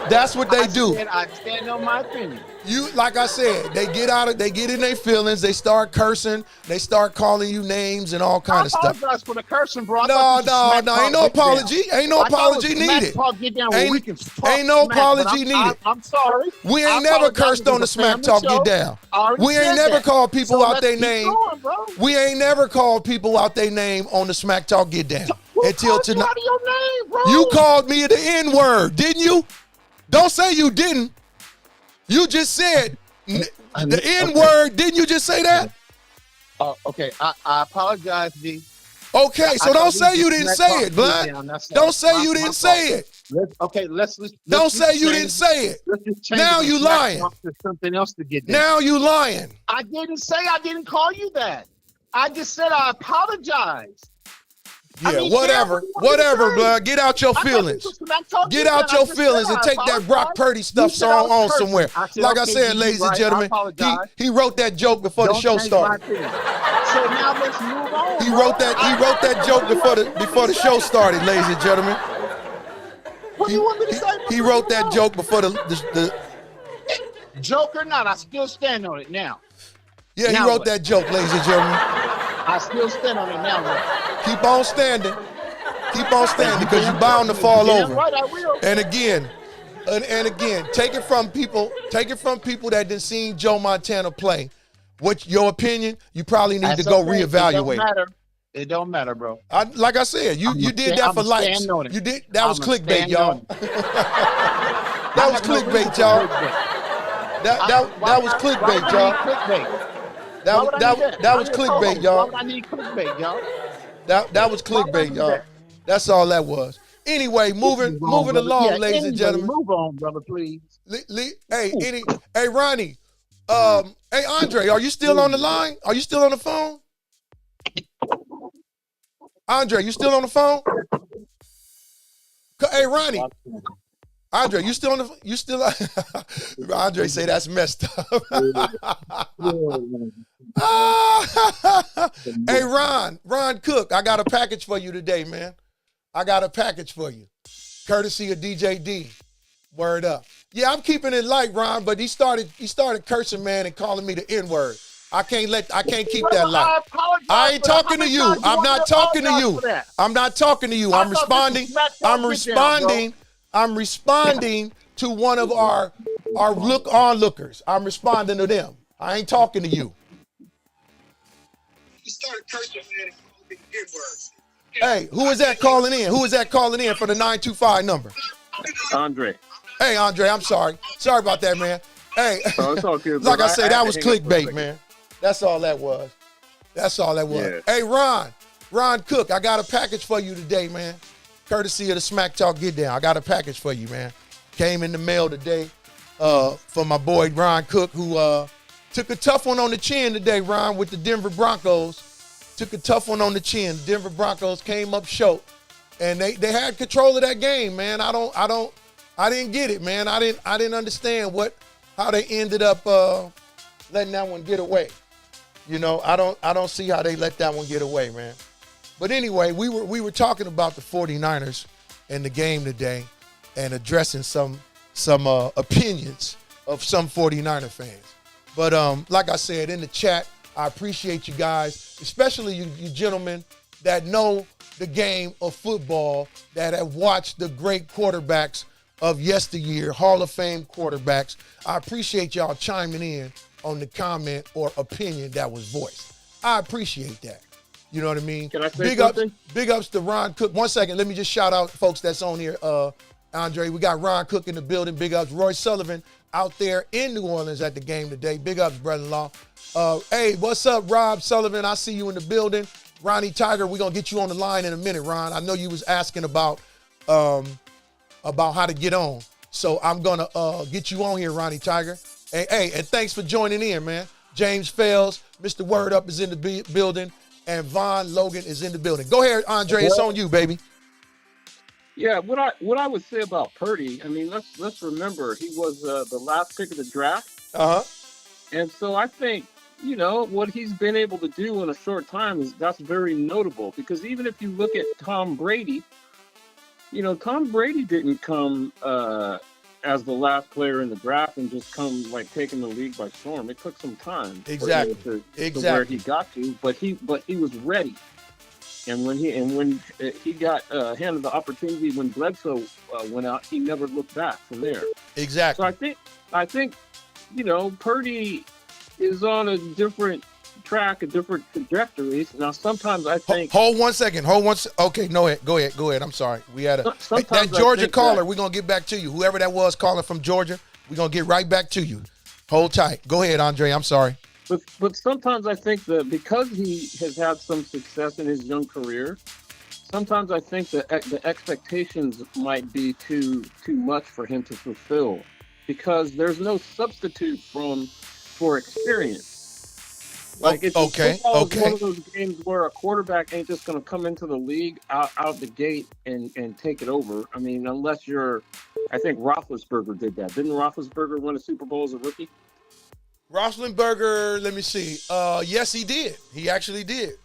That's what they do. I stand on my opinion. You, like I said, they get in their feelings, they start cursing, they start calling you names and all kind of stuff. I apologize for the cursing, bro. No, ain't no apology. Ain't no apology needed. Ain't no apology needed. I'm sorry. We ain't never cursed on the Smack Talk Get Down. We ain't never called people out their name. We ain't never called people out their name on the Smack Talk Get Down. Until tonight. You called me the N-word, didn't you? Don't say you didn't. You just said the N-word. Didn't you just say that? Okay. I apologize, D. Okay, so don't say you didn't say it, blood. Don't say you didn't say it. Don't say you didn't say it. Now you lying. Something else to get now you lying. I didn't say I didn't call you that. I just said I apologize. Yeah, whatever, blood. Get out your feelings. Get out your feelings and take that Brock Purdy stuff on somewhere. Like I said, ladies and gentlemen, he wrote that joke before the show started. So now let's move on. He wrote that joke before the show started, ladies and gentlemen. What do you want me to say? He wrote that joke before the joke or not, I still stand on it now. Yeah, he wrote that joke, ladies and gentlemen. I still stand on it now. Bro. Keep on standing. Keep on standing because you're bound to fall over. Right, I will. And again, take it from people that didn't see Joe Montana play. What's your opinion? You probably need to go reevaluate. It don't matter, bro. Like I said, you did that for likes. You did that was clickbait, y'all. That was clickbait, y'all. That was clickbait, y'all. Why would I need that? That was I'm your clickbait, co-host. y'all. Why would I need clickbait, y'all? That was Why would I clickbait, do y'all. that? That's all that was. Anyway, moving Move on, brother. along, Yeah, ladies and anyway, gentlemen. move on, brother, please. Hey, Ronnie. Hey, Andre, are you still on the line? Are you still on the phone? Andre, you still on the phone? Hey, Ronnie. Andre, you still on the? You still? Andre say that's messed up. Hey, Ron Cook, I got a package for you today, man. I got a package for you, courtesy of DJ D. Word up. Yeah, I'm keeping it light, Ron, but he started cursing, man, and calling me the N-word. I can't keep that light. I ain't talking to you. I'm not talking to you. I'm not talking to you. I'm responding. I'm responding to one of our onlookers. I'm responding to them. I ain't talking to you. He started cursing, man, and called me the N-word. Hey, who is that calling in? Who is that calling in for the 925 number? Andre. Hey, Andre, I'm sorry. Sorry about that, man. Hey, Oh, it's all good, like bro. I say, that was hang up for a clickbait, second. man. That's all that was. That's all that was. Yeah. Hey, Ron Cook, I got a package for you today, man. Courtesy of the Smack Talk Get Down. I got a package for you, man. Came in the mail today for my boy Ron Cook, who took a tough one on the chin today, Ron, with the Denver Broncos. Took a tough one on the chin. The Denver Broncos came up short, and they had control of that game, man. I didn't get it, man. I didn't understand how they ended up letting that one get away. You know, I don't see how they let that one get away, man. But anyway, we were talking about the 49ers and the game today and addressing some opinions of some 49er fans. But like I said in the chat, I appreciate you guys, especially you gentlemen that know the game of football, that have watched the great quarterbacks of yesteryear, Hall of Fame quarterbacks. I appreciate y'all chiming in on the comment or opinion that was voiced. I appreciate that. You know what I mean? Can I say something? Big ups to Ron Cook. 1 second, let me just shout out folks that's on here. Andre, we got Ron Cook in the building. Big ups. Roy Sullivan out there in New Orleans at the game today. Big ups, brother-in-law. Hey, what's up, Rob Sullivan? I see you in the building. Ronnie Tiger, we're going to get you on the line in a minute, Ron. I know you was asking about how to get on. So I'm going to get you on here, Ronnie Tiger. Hey, and thanks for joining in, man. James Fells, Mr. Word Up is in the building, and Von Logan is in the building. Go ahead, Andre. It's on you, baby. Yeah, what I would say about Purdy, I mean, let's remember he was the last pick of the draft. Uh-huh. And so I think, you know, what he's been able to do in a short time that's very notable, because even if you look at Tom Brady, you know, Tom Brady didn't come as the last player in the draft and just come like taking the league by storm. It took some time Exactly. to where he got to, but he was ready. And when he got handed the opportunity when Bledsoe went out, he never looked back from there. Exactly. So I think, you know, Purdy is on a different track, a different trajectory. Now, sometimes I think. Hold 1 second. Okay, no, go ahead. I'm sorry. We had that Georgia caller. We're gonna get back to you. Whoever that was calling from Georgia, we're gonna get right back to you. Hold tight. Go ahead, Andre. I'm sorry. But sometimes I think that because he has had some success in his young career, sometimes I think that the expectations might be too much for him to fulfill, because there's no substitute for experience. Like football is one of those games where a quarterback ain't just going to come into the league out the gate and take it over. I mean, unless you're, I think Roethlisberger did that. Didn't Roethlisberger win a Super Bowl as a rookie? Roethlisberger, let me see. Yes, he did. He actually did.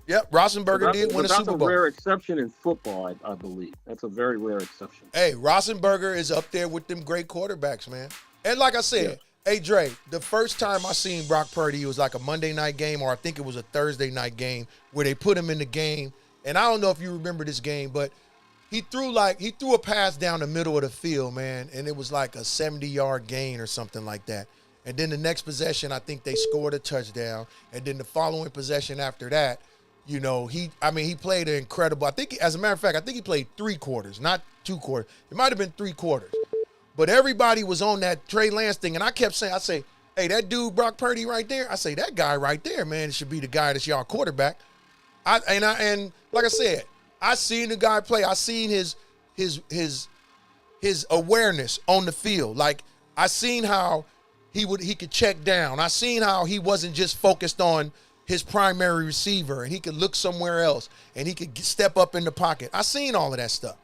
Yep, Roethlisberger did win a Super Bowl. That's a rare exception in football, I believe. That's a very rare exception. Hey, Roethlisberger is up there with them great quarterbacks, man. And like I said, hey, Dre, the first time I seen Brock Purdy, it was like a Monday night game, or I think it was a Thursday night game, where they put him in the game. And I don't know if you remember this game, but he threw a pass down the middle of the field, man, and it was like a 70-yard gain or something like that. And then the next possession, I think they scored a touchdown. And then the following possession after that, you know, he played an incredible. I think, as a matter of fact, I think he played 3 quarters, not 2 quarters. It might have been 3 quarters. But everybody was on that Trey Lance thing, and I kept saying, hey, that dude Brock Purdy right there. I say that guy right there, man, should be the guy that's y'all quarterback. And like I said, I seen the guy play. I seen his awareness on the field. Like I seen how he could check down. I seen how he wasn't just focused on his primary receiver, and he could look somewhere else, and he could step up in the pocket. I seen all of that stuff.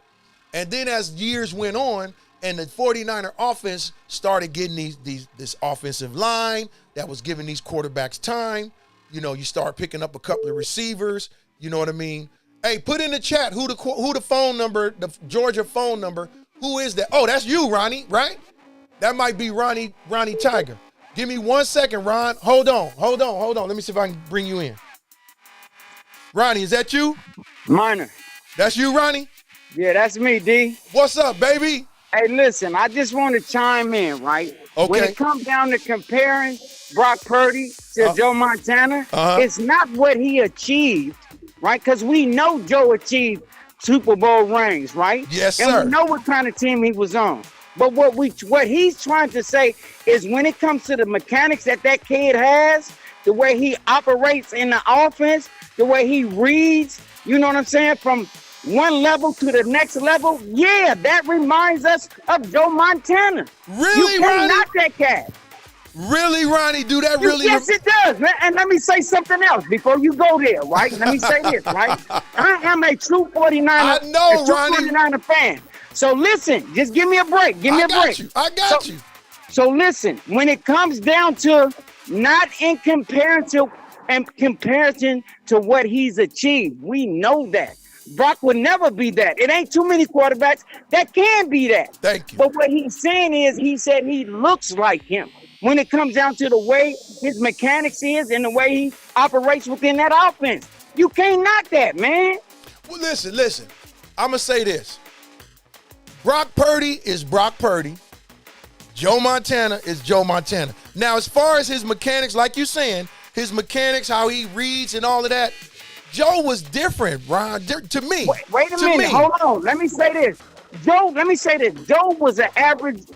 And then as years went on, and the 49er offense started getting this offensive line that was giving these quarterbacks time. You know, you start picking up a couple of receivers. You know what I mean? Hey, put in the chat who the phone number, the Georgia phone number. Who is that? Oh, that's you, Ronnie, right? That might be Ronnie Tiger. Give me 1 second, Ron. Hold on. Let me see if I can bring you in. Ronnie, is that you? Minor. That's you, Ronnie? Yeah, that's me, D. What's up, baby? Hey, listen, I just want to chime in, right? Okay. When it comes down to comparing Brock Purdy to Joe Montana, it's not what he achieved, right? Because we know Joe achieved Super Bowl rings, right? Yes, sir. And we know what kind of team he was on. But what he's trying to say is when it comes to the mechanics that kid has, the way he operates in the offense, the way he reads, you know what I'm saying, from one level to the next level, yeah, that reminds us of Joe Montana. Really, you can't Ronnie? knock that cat. Really, Ronnie? Do that really? Yes, it does. And let me say something else before you go there, right? Let me say this, right? I am a true 49er, I know, a true Ronnie. 49er fan. So listen, just give me a break. Give me a break. I got you. So listen, when it comes down to not in comparison to what he's achieved, we know that. Brock would never be that. It ain't too many quarterbacks that can be that. Thank you. But what he's saying is he said he looks like him when it comes down to the way his mechanics is and the way he operates within that offense. You can't knock that, man. Well, listen. I'm going to say this. Brock Purdy is Brock Purdy. Joe Montana is Joe Montana. Now, as far as his mechanics, like you're saying, his mechanics, how he reads and all of that, Joe was different, Ron, to me. Wait a minute. Hold on. Let me say this. Joe was an average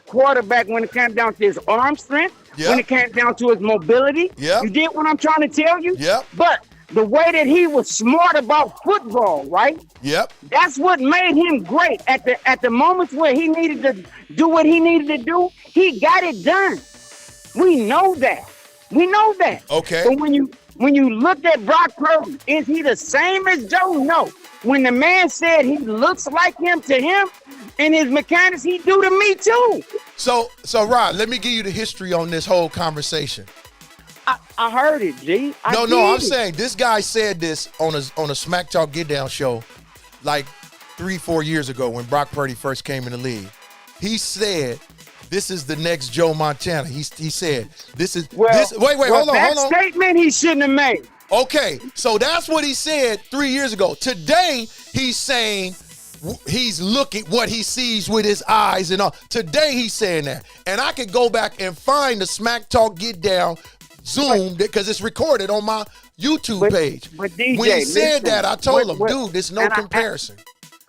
quarterback when it came down to his arm strength, when it came down to his mobility. Yep. You get what I'm trying to tell you? Yep. But the way that he was smart about football, right? Yep. That's what made him great. At the moments where he needed to do what he needed to do, he got it done. We know that. Okay. But when you look at Brock Purdy, is he the same as Joe? No. When the man said he looks like him to him and his mechanics, he do to me too. So Rod, let me give you the history on this whole conversation. I heard it, G. I'm saying this guy said this on a Smack Talk Get Down show like 3-4 years ago when Brock Purdy first came in the league. He said, this is the next Joe Montana. He said, this is hold on. That statement he shouldn't have made. Okay, so that's what he said 3 years ago. Today, he's saying he's looking what he sees with his eyes and all. Today, he's saying that. And I could go back and find the Smack Talk Get Down Zoom because it's recorded on my YouTube page. But DJ, when he said listen, that, I told him, dude, there's no comparison.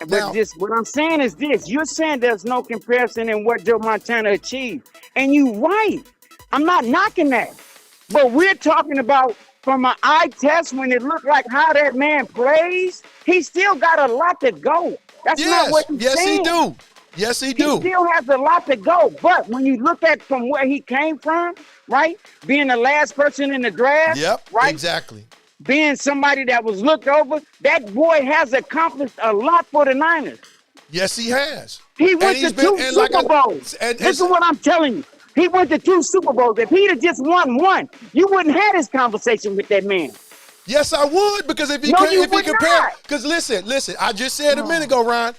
But what I'm saying is this. You're saying there's no comparison in what Joe Montana achieved. And you're right. I'm not knocking that. But we're talking about from an eye test when it looked like how that man plays, he still got a lot to go. That's not what he's saying. He do. Yes, he do. He still has a lot to go. But when you look at from where he came from, right? Being the last person in the draft, right? Exactly. Being somebody that was looked over, that boy has accomplished a lot for the Niners. Yes, he has. He went to two Super Bowls. This is what I'm telling you. He went to 2 Super Bowls. If he'd have just won one, you wouldn't have this conversation with that man. Yes, I would, because if he compare, because listen, I just said a minute ago, Ron,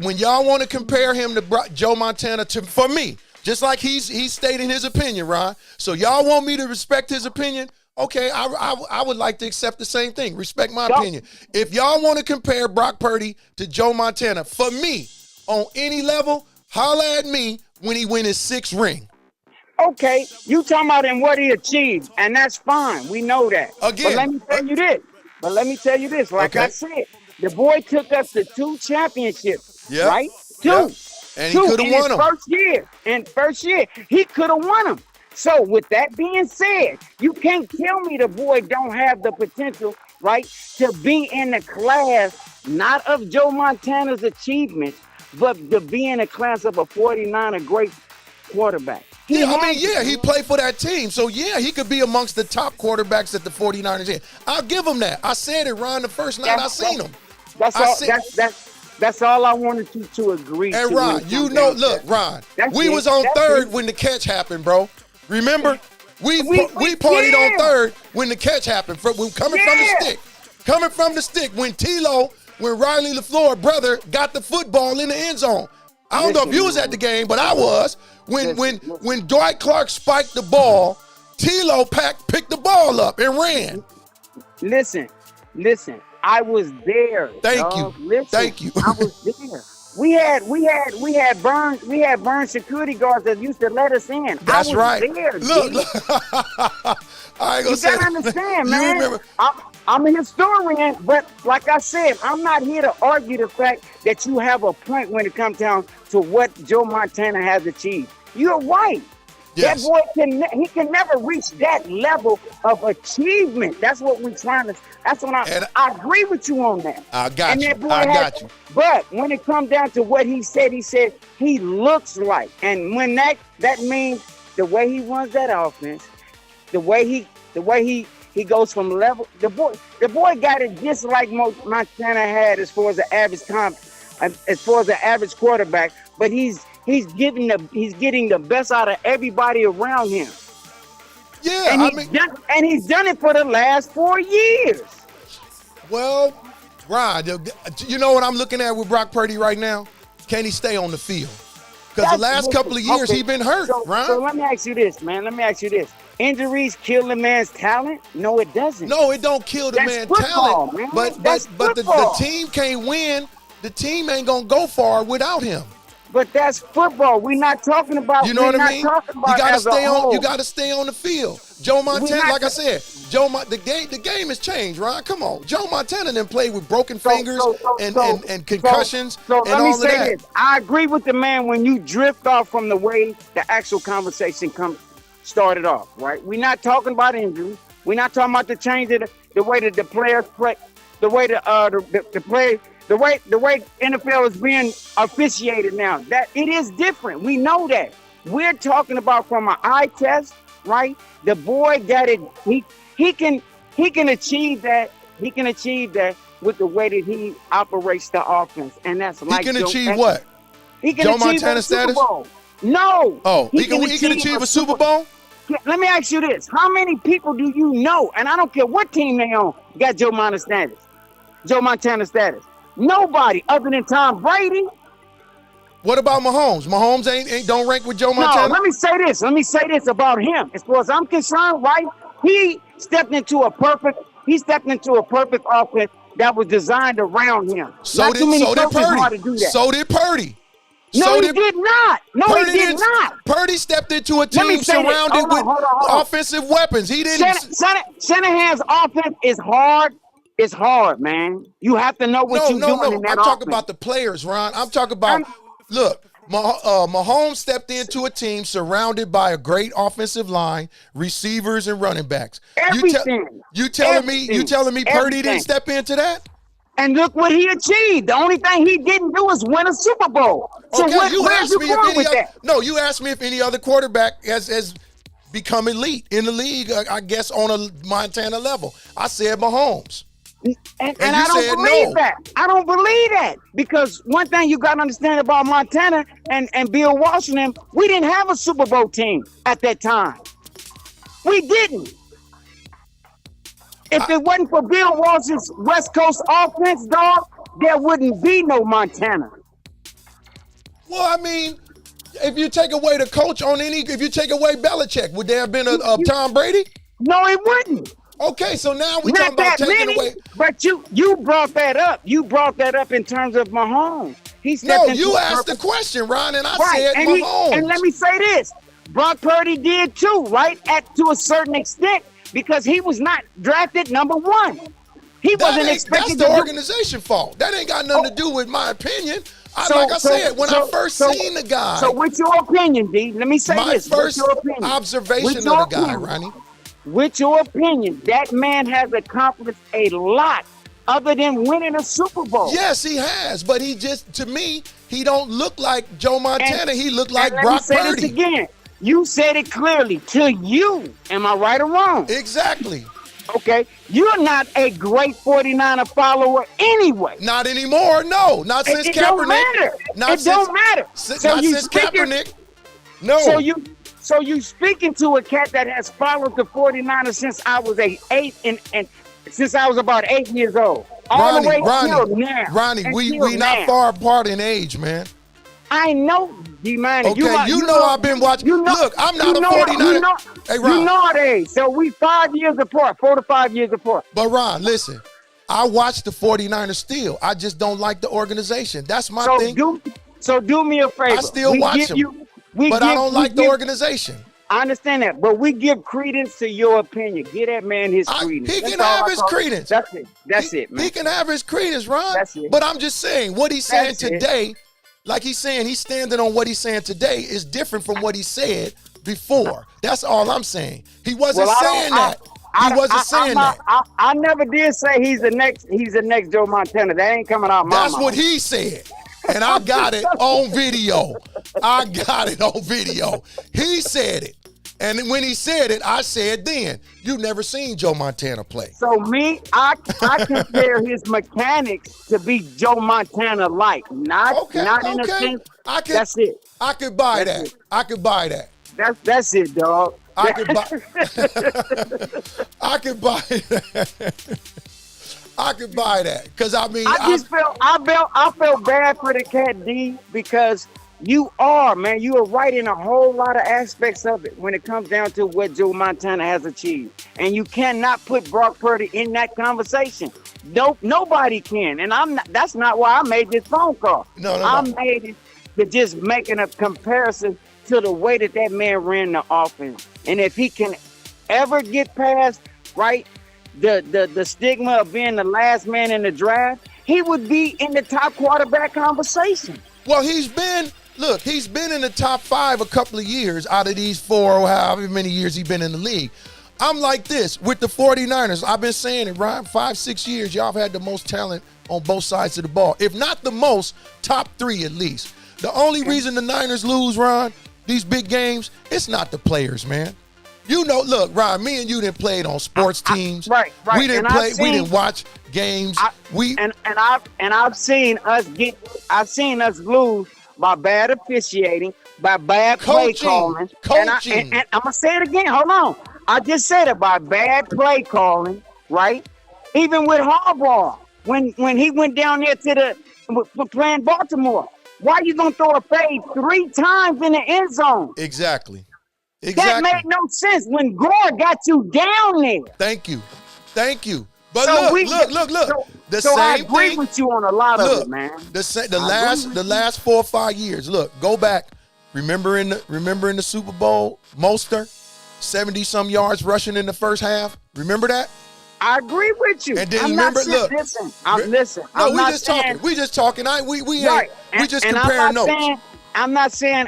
when y'all want to compare him to Joe Montana, for me, just like he's stating his opinion, Ron. So y'all want me to respect his opinion? Okay, I would like to accept the same thing. Respect my opinion. If y'all want to compare Brock Purdy to Joe Montana, for me, on any level, holla at me when he win his 6th ring. Okay, you talking about in what he achieved, and that's fine. We know that. Again. But let me tell you this. Like I said, the boy took us to 2 championships, right? 2. And he could have won them. First year, he could have won them. So with that being said, you can't tell me the boy don't have the potential, right, to be in the class, not of Joe Montana's achievements, but to be in the class of a 49er great quarterback. He played for that team. So, yeah, he could be amongst the top quarterbacks that the 49ers in. I'll give him that. I said it, Ron, the first night I seen him. That's all I wanted to agree to. And Ron, Ron, we was on third when the catch happened, bro. Remember? We partied on third when the catch happened. Coming from the stick. When Riley LaFleur, brother, got the football in the end zone. I don't know if you was at the game, but I was. When Dwight Clark spiked the ball, Tilo picked the ball up and ran. Listen. I was there. Thank you. I was there. We had Burn security guards that used to let us in. That's right. There, look. I ain't gonna say. You gotta understand, man. Remember? I'm a historian, but like I said, I'm not here to argue the fact that you have a point when it comes down to what Joe Montana has achieved. You're right. Yes. That boy can never reach that level of achievement. That's what we're trying to. That's what I agree with you on that. I got you. But when it comes down to what he said he looks like, and when that means the way he runs that offense, the way he goes from level. The boy got it just like Montana had as far as the average quarterback, but he's getting the best out of everybody around him. Yeah, and he's done it for the last 4 years. Well, Ron, you know what I'm looking at with Brock Purdy right now? Can he stay on the field? Because the last couple of years he's been hurt, Ron. So let me ask you this, man. Injuries kill the man's talent? No, it doesn't. No, it don't kill the man's talent. Man. But the team can't win. The team ain't gonna go far without him. But that's football. We're not talking about. You know what I mean? You gotta stay on the field. Joe Montana, like I said, the game has changed, Ron. Come on, Joe Montana then played with broken fingers and concussions and all of that. Let me say this. I agree with the man when you drift off from the way the actual conversation started off. Right? We're not talking about injuries. We're not talking about the change of the way that the players play, the way the play. The way NFL is being officiated now, that it is different. We know that. We're talking about from an eye test, right? The boy got it. He can achieve that. He can achieve that with the way that he operates the offense, and that's like he can achieve what? He can Joe achieve Montana a Super status? Bowl. No. Oh, he can achieve a Super Bowl? Let me ask you this: how many people do you know? And I don't care what team they on, got Joe Montana status. Joe Montana status. Nobody other than Tom Brady. What about Mahomes? Mahomes ain't don't rank with Joe Montana? No, let me say this about him. As far as I'm concerned, right? He stepped into a perfect offense that was designed around him. So did Purdy. So did Purdy. No, he did not. No, he did not. Purdy stepped into a team surrounded with offensive weapons. He didn't. Shanahan's offense is hard. It's hard, man. You have to know what you're doing in that I'm talking about the players, Ron. I'm talking about, look, Mahomes stepped into a team surrounded by a great offensive line, receivers, and running backs. Everything. You telling me Purdy didn't step into that? And look what he achieved. The only thing he didn't do is win a Super Bowl. So okay, where's you going with that? No, you asked me if any other quarterback has become elite in the league, I guess, on a Montana level. I said Mahomes. And I don't believe that. I don't believe that. Because one thing you got to understand about Montana and Bill Washington, we didn't have a Super Bowl team at that time. We didn't. If it wasn't for Bill Washington's West Coast offense, dog, there wouldn't be no Montana. Well, I mean, if you take away the coach if you take away Belichick, would there have been a Tom Brady? No, it wouldn't. Okay, so now we're talking about taking away. But you brought that up. You brought that up in terms of Mahomes. You asked the question, Ron, and I said Mahomes. And let me say this. Brock Purdy did too, right? To a certain extent, because he was not drafted number one. He wasn't expected. That's the organization fault. That ain't got nothing to do with my opinion. Like I said, when I first seen the guy, So what's your opinion, D? Let me say my this. first What's your opinion? observation of What's your the guy, opinion? Ronnie. With your opinion, that man has accomplished a lot other than winning a Super Bowl. Yes, he has, but he just, to me, he don't look like Joe Montana. He looked like and Brock let me say Purdy. this again. You said it clearly to you. Am I right or wrong? Exactly. Okay. You're not a great 49er follower anyway. Not anymore. No, not since It Kaepernick. don't matter. Not It don't matter. Not you since speaking- Kaepernick. No. So you speaking to a cat that has followed the 49ers since I was since I was about 8 years old. All the way till now. Ronnie, we Until not now. far apart in age, man. I know, D-Man. Okay, you know I've been watching. Look, I'm not a 49er. Hey, Ron. You know our age. So we 5 years apart, 4 to 5 years apart. But Ron, listen, I watch the 49ers still. I just don't like the organization. That's my thing. So do me a favor. I still watch them, but I don't like the organization. I understand that, but we give credence to your opinion. Give that man his credence. He can have his credence. That's it, man. He can have his credence, Ron. That's it. But I'm just saying, what he's saying That's it. today, like he's saying, he's standing on what he's saying today is different from what he said before. That's all I'm saying. He wasn't saying that. He wasn't saying that. I never did say he's the next Joe Montana. That ain't coming out my mouth. That's what he said. And I got it on video. I got it on video. He said it. And when he said it, I said then, you never seen Joe Montana play. So I compare his mechanics to be Joe Montana-like. Not in a sense. That's it. I could buy that. I could buy that. That's it, dog. I could buy I could buy that. I could buy that. Because I mean I felt bad for the cat D because you are right in a whole lot of aspects of it when it comes down to what Joe Montana has achieved. And you cannot put Brock Purdy in that conversation. Nope, nobody can. And that's not why I made this phone call. No. I made it to just making a comparison to the way that man ran the offense. And if he can ever get past, right, the stigma of being the last man in the draft, he would be in the top quarterback conversation. Well, he's been in the top 5 a couple of years out of these 4 or however many years he's been in the league. I'm like this with the 49ers. I've been saying it, Ryan, 5-6 years, y'all have had the most talent on both sides of the ball. If not the most, top 3 at least. The only reason the Niners lose, Ron, these big games, it's not the players, man. You know, look, Ron, me and you didn't play it on sports teams. Right. We didn't play. We didn't watch games. I've seen us lose by bad officiating, by bad play calling. Coaching. And I'm gonna say it again. Hold on. I just said it, by bad play calling, right? Even with Harbaugh, when he went down there for playing Baltimore, why you gonna throw a fade 3 times in the end zone? Exactly. That made no sense when Gore got you down there. Thank you. But So look. The so same I agree thing with you on a lot of it, man. The last 4 or 5 years. Look, go back. Remember in the Super Bowl, Mostert, 70-some yards rushing in the first half. Remember that? I agree with you. And then I'm remember, not listen. Listen. No, I'm we not just saying, talking. We just talking. We right. just and comparing notes. I'm not saying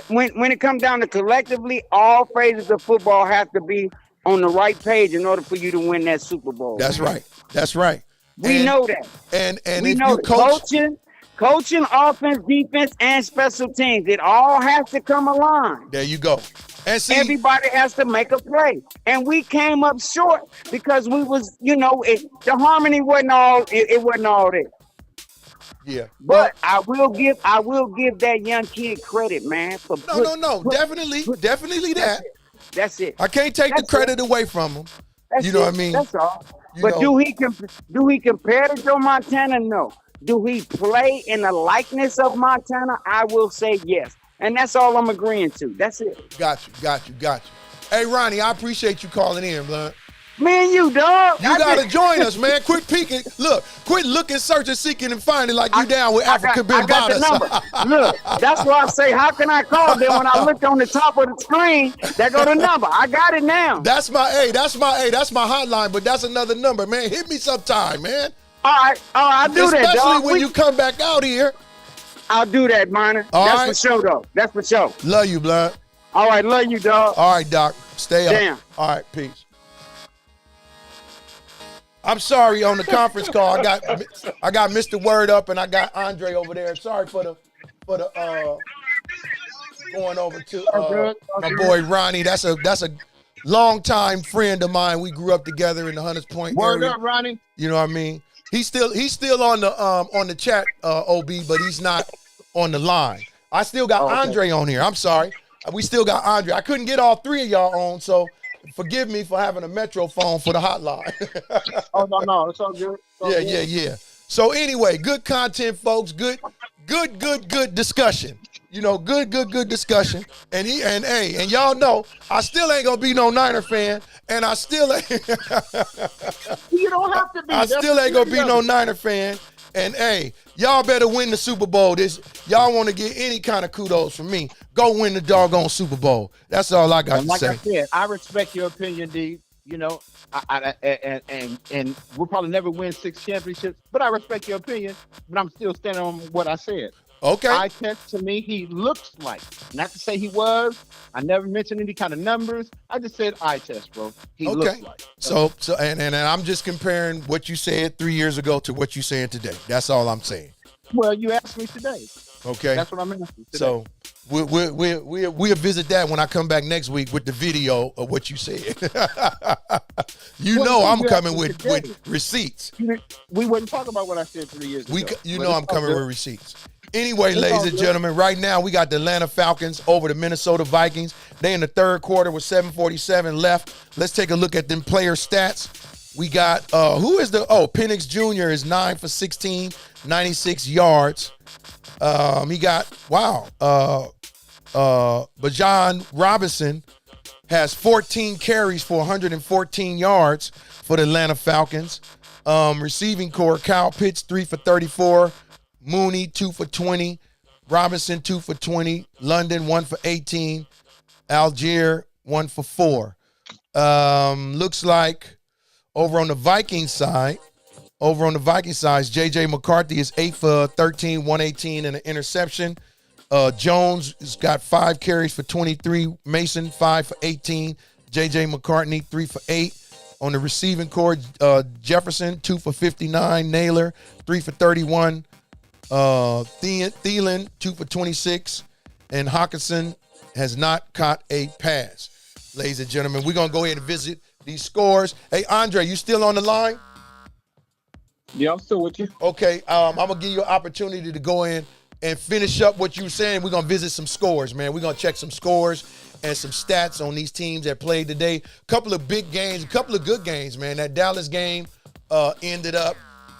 when it comes down to collectively, all phases of football have to be on the right page in order for you to win that Super Bowl. That's right. We know that. And we if know you coach, coaching, offense, defense, and special teams, it all has to come aligned. There you go. And see, everybody has to make a play, and we came up short because we was, the harmony wasn't all. It wasn't all there. Yeah, but I will give that young kid credit, man. Definitely that. That's it. I can't take the credit away from him. You know what I mean? That's all. But do he compare to Joe Montana? No. Do he play in the likeness of Montana? I will say yes. And that's all I'm agreeing to. That's it. Got you. Hey, Ronnie, I appreciate you calling in, blood. Me and you, dog. You gotta join us, man. Quit peeking. Look, quit looking, searching, seeking, and finding like you down with Africa Ben I got the number. Look, that's why I say, how can I call them? When I looked on the top of the screen, there go the number. I got it now. That's my hotline, but that's another number, man. Hit me sometime, man. All right, I'll do that, Especially dog. when you come back out here. I'll do that, minor. All That's right. for sure, though. That's for sure. Love you, blood. All right, love you, dog. All right, Doc. Stay up. Damn. All right, peace. I'm sorry on the conference call. I got Mr. Word up and I got Andre over there. Sorry for the going over to my boy Ronnie. That's a longtime friend of mine. We grew up together in the Hunters Point Word area. up, Ronnie. You know what I mean? He's still on the chat, OB, but he's not on the line. I still got Andre on here. I'm sorry. We still got Andre. I couldn't get all three of y'all on, so forgive me for having a Metro phone for the hotline. Oh no, it's all good. It's all good. Yeah. So anyway, good content, folks. Good discussion. You know, good discussion. And y'all know I still ain't gonna be no Niner fan, and I still ain't. You don't have to be. I still ain't gonna be no Niner fan. And y'all better win the Super Bowl. Y'all want to get any kind of kudos from me? Go win the doggone Super Bowl. That's all I got to Like say. I said, I respect your opinion, D. You know, and we'll probably never win 6 championships, but I respect your opinion. But I'm still standing on what I said. Okay. Eye test to me, he looks like. Not to say he was. I never mentioned any kind of numbers. I just said eye test, bro. He looks like. So and I'm just comparing what you said 3 years ago to what you saying today. That's all I'm saying. Well, you asked me today. Okay. That's what I'm asking today. So we'll visit that when I come back next week with the video of what you said. I'm coming with receipts. We wouldn't talk about what I said 3 years ago. I'm coming with receipts. Anyway, ladies and gentlemen, right now we got the Atlanta Falcons over the Minnesota Vikings. They in the third quarter with 7:47 left. Let's take a look at them player stats. We got Penix Jr. is 9 for 16, 96 yards. He got Bijan Robinson has 14 carries for 114 yards for the Atlanta Falcons. Receiving core, Kyle Pitts 3 for 34. Mooney 2 for 20, Robinson 2 for 20, London 1 for 18, Algier 1 for 4. Looks like over on the Vikings side, J.J. McCarthy is 8 for 13, 118 and an interception. Jones has got 5 carries for 23, Mason 5 for 18, J.J. McCartney 3 for 8. On the receiving core, Jefferson 2 for 59, Naylor 3 for 31. Thielen 2 for 26, and Hawkinson has not caught a pass. Ladies and gentlemen, we're gonna go ahead and visit these scores. Hey, Andre, you still on the line? Yeah, I'm still with you. Okay, I'm gonna give you an opportunity to go in and finish up what you were saying. We're gonna visit some scores, man. We're gonna check some scores and some stats on these teams that played today. A couple of big games, a couple of good games, man. That Dallas game ended up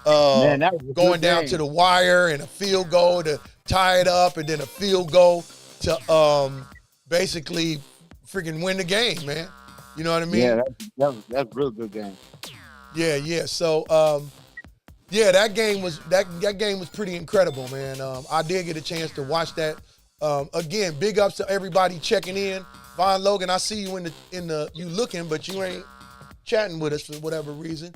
that was a going good down game. to the wire, and a field goal to tie it up, and then a field goal to basically freaking win the game, man. You know what I mean? Yeah, that's a real good game. Yeah. So that game was pretty incredible, man. I did get a chance to watch that. Again, big ups to everybody checking in. Von Logan, I see you in the you looking, but you ain't chatting with us for whatever reason.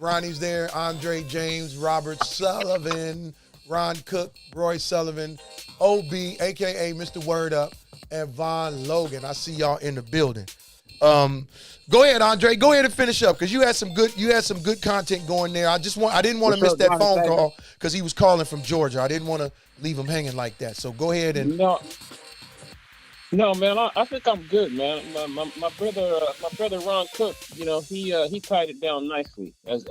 Ronnie's there, Andre James, Robert Sullivan, Ron Cook, Roy Sullivan, OB, aka Mr. Word Up, and Von Logan. I see y'all in the building. Go ahead, Andre. Go ahead and finish up because you had some good content going there. I didn't want to miss that phone call because he was calling from Georgia. I didn't want to leave him hanging like that. So go ahead and No, man, I think I'm good, man. My brother Ron Cook, you know, he tied it down nicely, as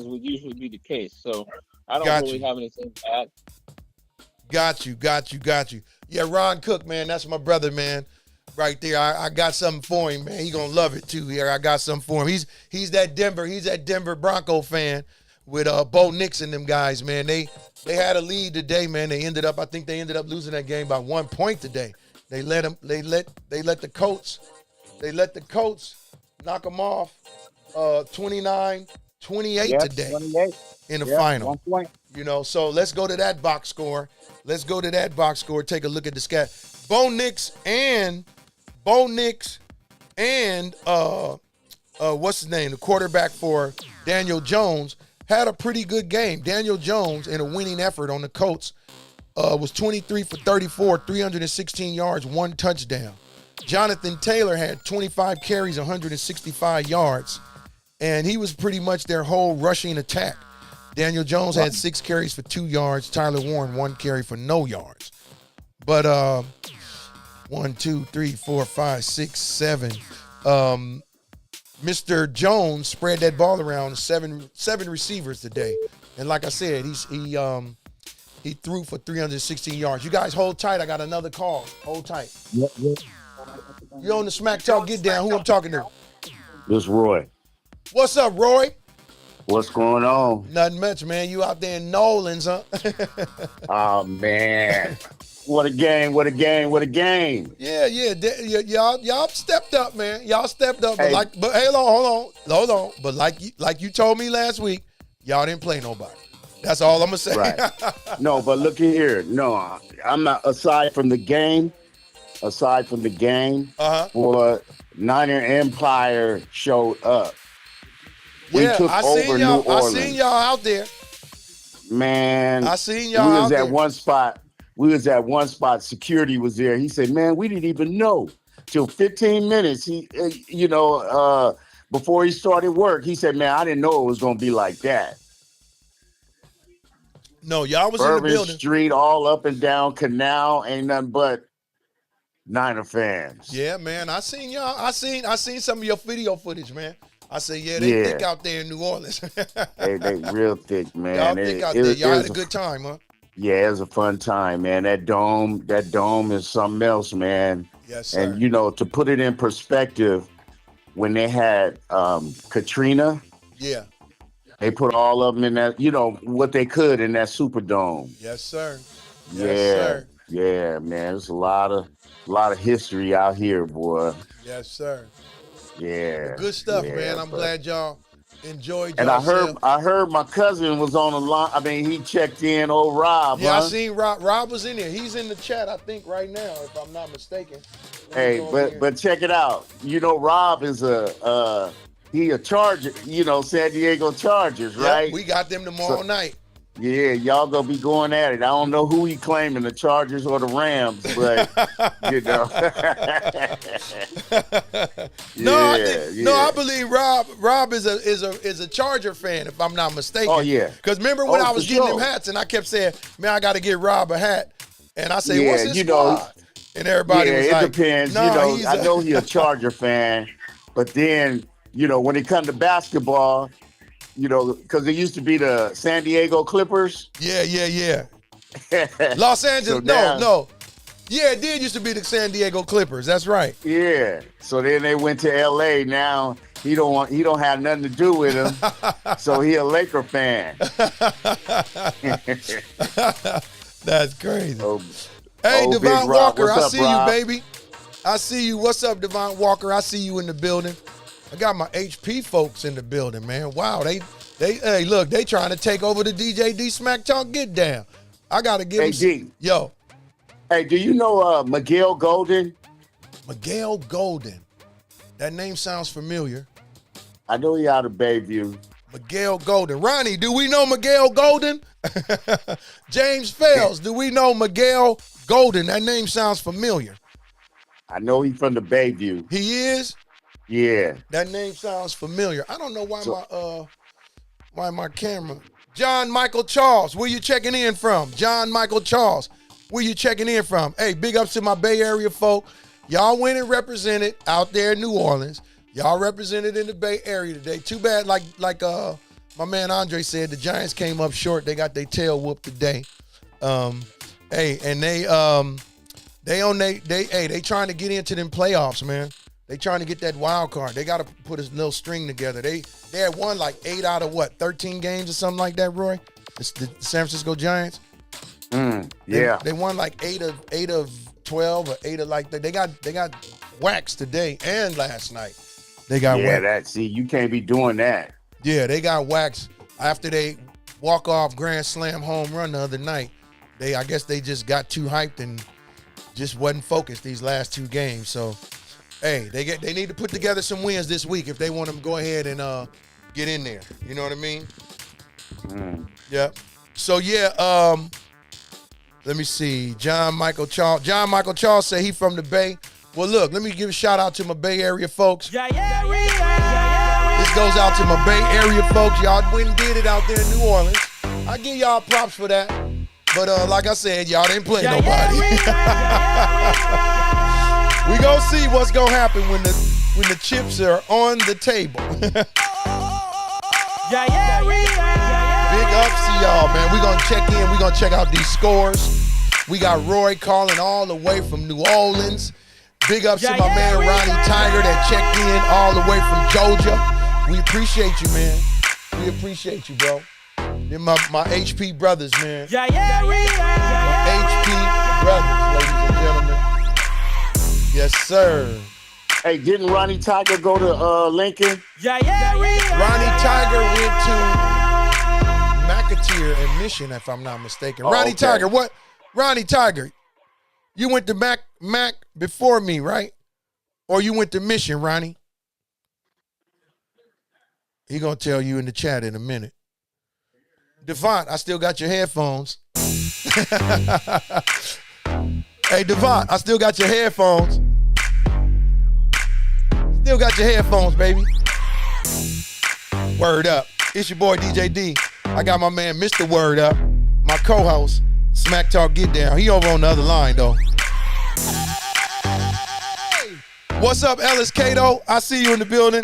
would usually be the case. So I don't really have anything to add. Got you. Yeah, Ron Cook, man, that's my brother, man, right there. I got something for him, man. He gonna love it too. Here, I got something for him. He's that Denver Bronco fan with Bo Nix and them guys, man. They had a lead today, man. I think they ended up losing that game by 1 point today. They let the Colts knock them off 29-28 today 28. in the final. 1 point. You know, so let's go to that box score. Take a look at the scat. Bo Nix and what's his name? The quarterback for Daniel Jones had a pretty good game. Daniel Jones, in a winning effort on the Colts, was 23 for 34, 316 yards, 1 touchdown. Jonathan Taylor had 25 carries, 165 yards, and he was pretty much their whole rushing attack. Daniel Jones had 6 carries for 2 yards. Tyler Warren, 1 carry for no yards. But 1, 2, 3, 4, 5, 6, 7. Mr. Jones spread that ball around seven receivers today. And like I said, he threw for 316 yards. You guys hold tight. I got another call. Hold tight. Yep. You on the Smack Talk Get Down. Who I'm talking to? This Roy. What's up, Roy? What's going on? Nothing much, man. You out there in Nolans, huh? Oh, man. What a game, what a game, what a game. Yeah. Y'all stepped up, man. Y'all stepped up. Hey. But hey, hold on. But like you told me last week, y'all didn't play nobody. That's all I'm gonna say. Right. No, but look here. No, I'm not, aside from the game, for Niner Empire showed up. We took over New Orleans. I seen y'all out there. Man, I seen y'all out there. We was at one spot. Security was there. He said, "Man, we didn't even know till 15 minutes." He, before he started work, he said, "Man, I didn't know it was gonna be like that." No, y'all was Bourbon in the building. Street, all up and down Canal, ain't nothing but Niner fans. Yeah, man. I seen y'all. I seen some of your video footage, man. I said, yeah, they thick out there in New Orleans. they real thick, man. Y'all thick out there. Y'all had a good time, huh? Yeah, it was a fun time, man. That dome is something else, man. Yes, sir. And to put it in perspective, when they had Katrina, yeah, they put all of them in that, what they could in that Superdome. Yes, sir. Yeah, man. There's a lot of history out here, boy. Yes, sir. Yeah. Well, good stuff, man. I'm glad y'all enjoyed and yourself. I heard my cousin was on the line. I mean, he checked in, old Rob. Yeah, huh? I seen Rob. Rob was in there. He's in the chat, I think, right now, if I'm not mistaken. Hey, but check it out. Rob is a Charger, San Diego Chargers, right? Yep, we got them tomorrow night. Yeah, y'all gonna be going at it. I don't know who he claiming, the Chargers or the Rams, but I believe Rob is a Charger fan, if I'm not mistaken. Oh yeah. Because remember when I was getting them hats and I kept saying, man, I got to get Rob a hat, and I say, what's his squad? And everybody was like, it depends. I know he's a Charger fan, but then when it comes to basketball. Because it used to be the San Diego Clippers. Yeah. Los Angeles, no. Yeah, it did used to be the San Diego Clippers. That's right. Yeah. So then they went to L.A. Now he don't have nothing to do with him. So he a Laker fan. That's crazy. Hey, Devon Walker, I see you, baby. I see you. What's up, Devon Walker? I see you in the building. I got my HP folks in the building, man. Wow, hey, look, they trying to take over the DJ D Smack Talk Get Down. I gotta give them yo. Hey, do you know Miguel Golden? Miguel Golden. That name sounds familiar. I know he out of Bayview. Miguel Golden. Ronnie, do we know Miguel Golden? James Fells, do we know Miguel Golden? That name sounds familiar. I know he's from the Bayview. He is? Yeah. That name sounds familiar. I don't know why my camera. John Michael Charles, where you checking in from? John Michael Charles, where you checking in from? Hey, big ups to my Bay Area folk. Y'all went and represented out there in New Orleans. Y'all represented in the Bay Area today. Too bad, like my man Andre said, the Giants came up short. They got their tail whooped today. Hey, and they trying to get into them playoffs, man. They trying to get that wild card. They got to put a little string together. They had won like 8 out of 13 games or something like that, Roy? It's the San Francisco Giants. Yeah. They won like 8 of 12 or 8 of like that. They got waxed today and last night. They got waxed. You can't be doing that. Yeah, they got waxed after they walk-off grand slam home run the other night. I guess they just got too hyped and just wasn't focused these last 2 games. So, hey, they need to put together some wins this week if they want to go ahead and get in there. You know what I mean? Yep. So yeah, let me see. John Michael Charles said he from the Bay. Well, look, let me give a shout out to my Bay Area folks. This goes out to my Bay Area folks. Y'all went and did it out there in New Orleans. I give y'all props for that. But like I said, y'all didn't play nobody. We gonna see what's gonna happen when the chips are on the table. Big ups to y'all, man. We gonna check in. We gonna check out these scores. We got Roy calling all the way from New Orleans. Big ups to my man Ronnie Tiger that checked in all the way from Georgia. We appreciate you, man. We appreciate you, bro. They're my HP brothers, man. My HP brothers, ladies and gentlemen. Yes, sir. Hey, didn't Ronnie Tiger go to Lincoln? Ronnie Tiger went to McAteer and Mission, if I'm not mistaken. Ronnie Tiger, what? Ronnie Tiger, you went to Mac before me, right? Or you went to Mission, Ronnie? He gonna tell you in the chat in a minute. Devont, I still got your headphones. Hey, Devont, I still got your headphones. Still got your headphones, baby. Word up. It's your boy DJ D. I got my man Mr. Word Up, my co-host, Smack Talk Get Down. He over on the other line, though. What's up, Ellis Cato? I see you in the building.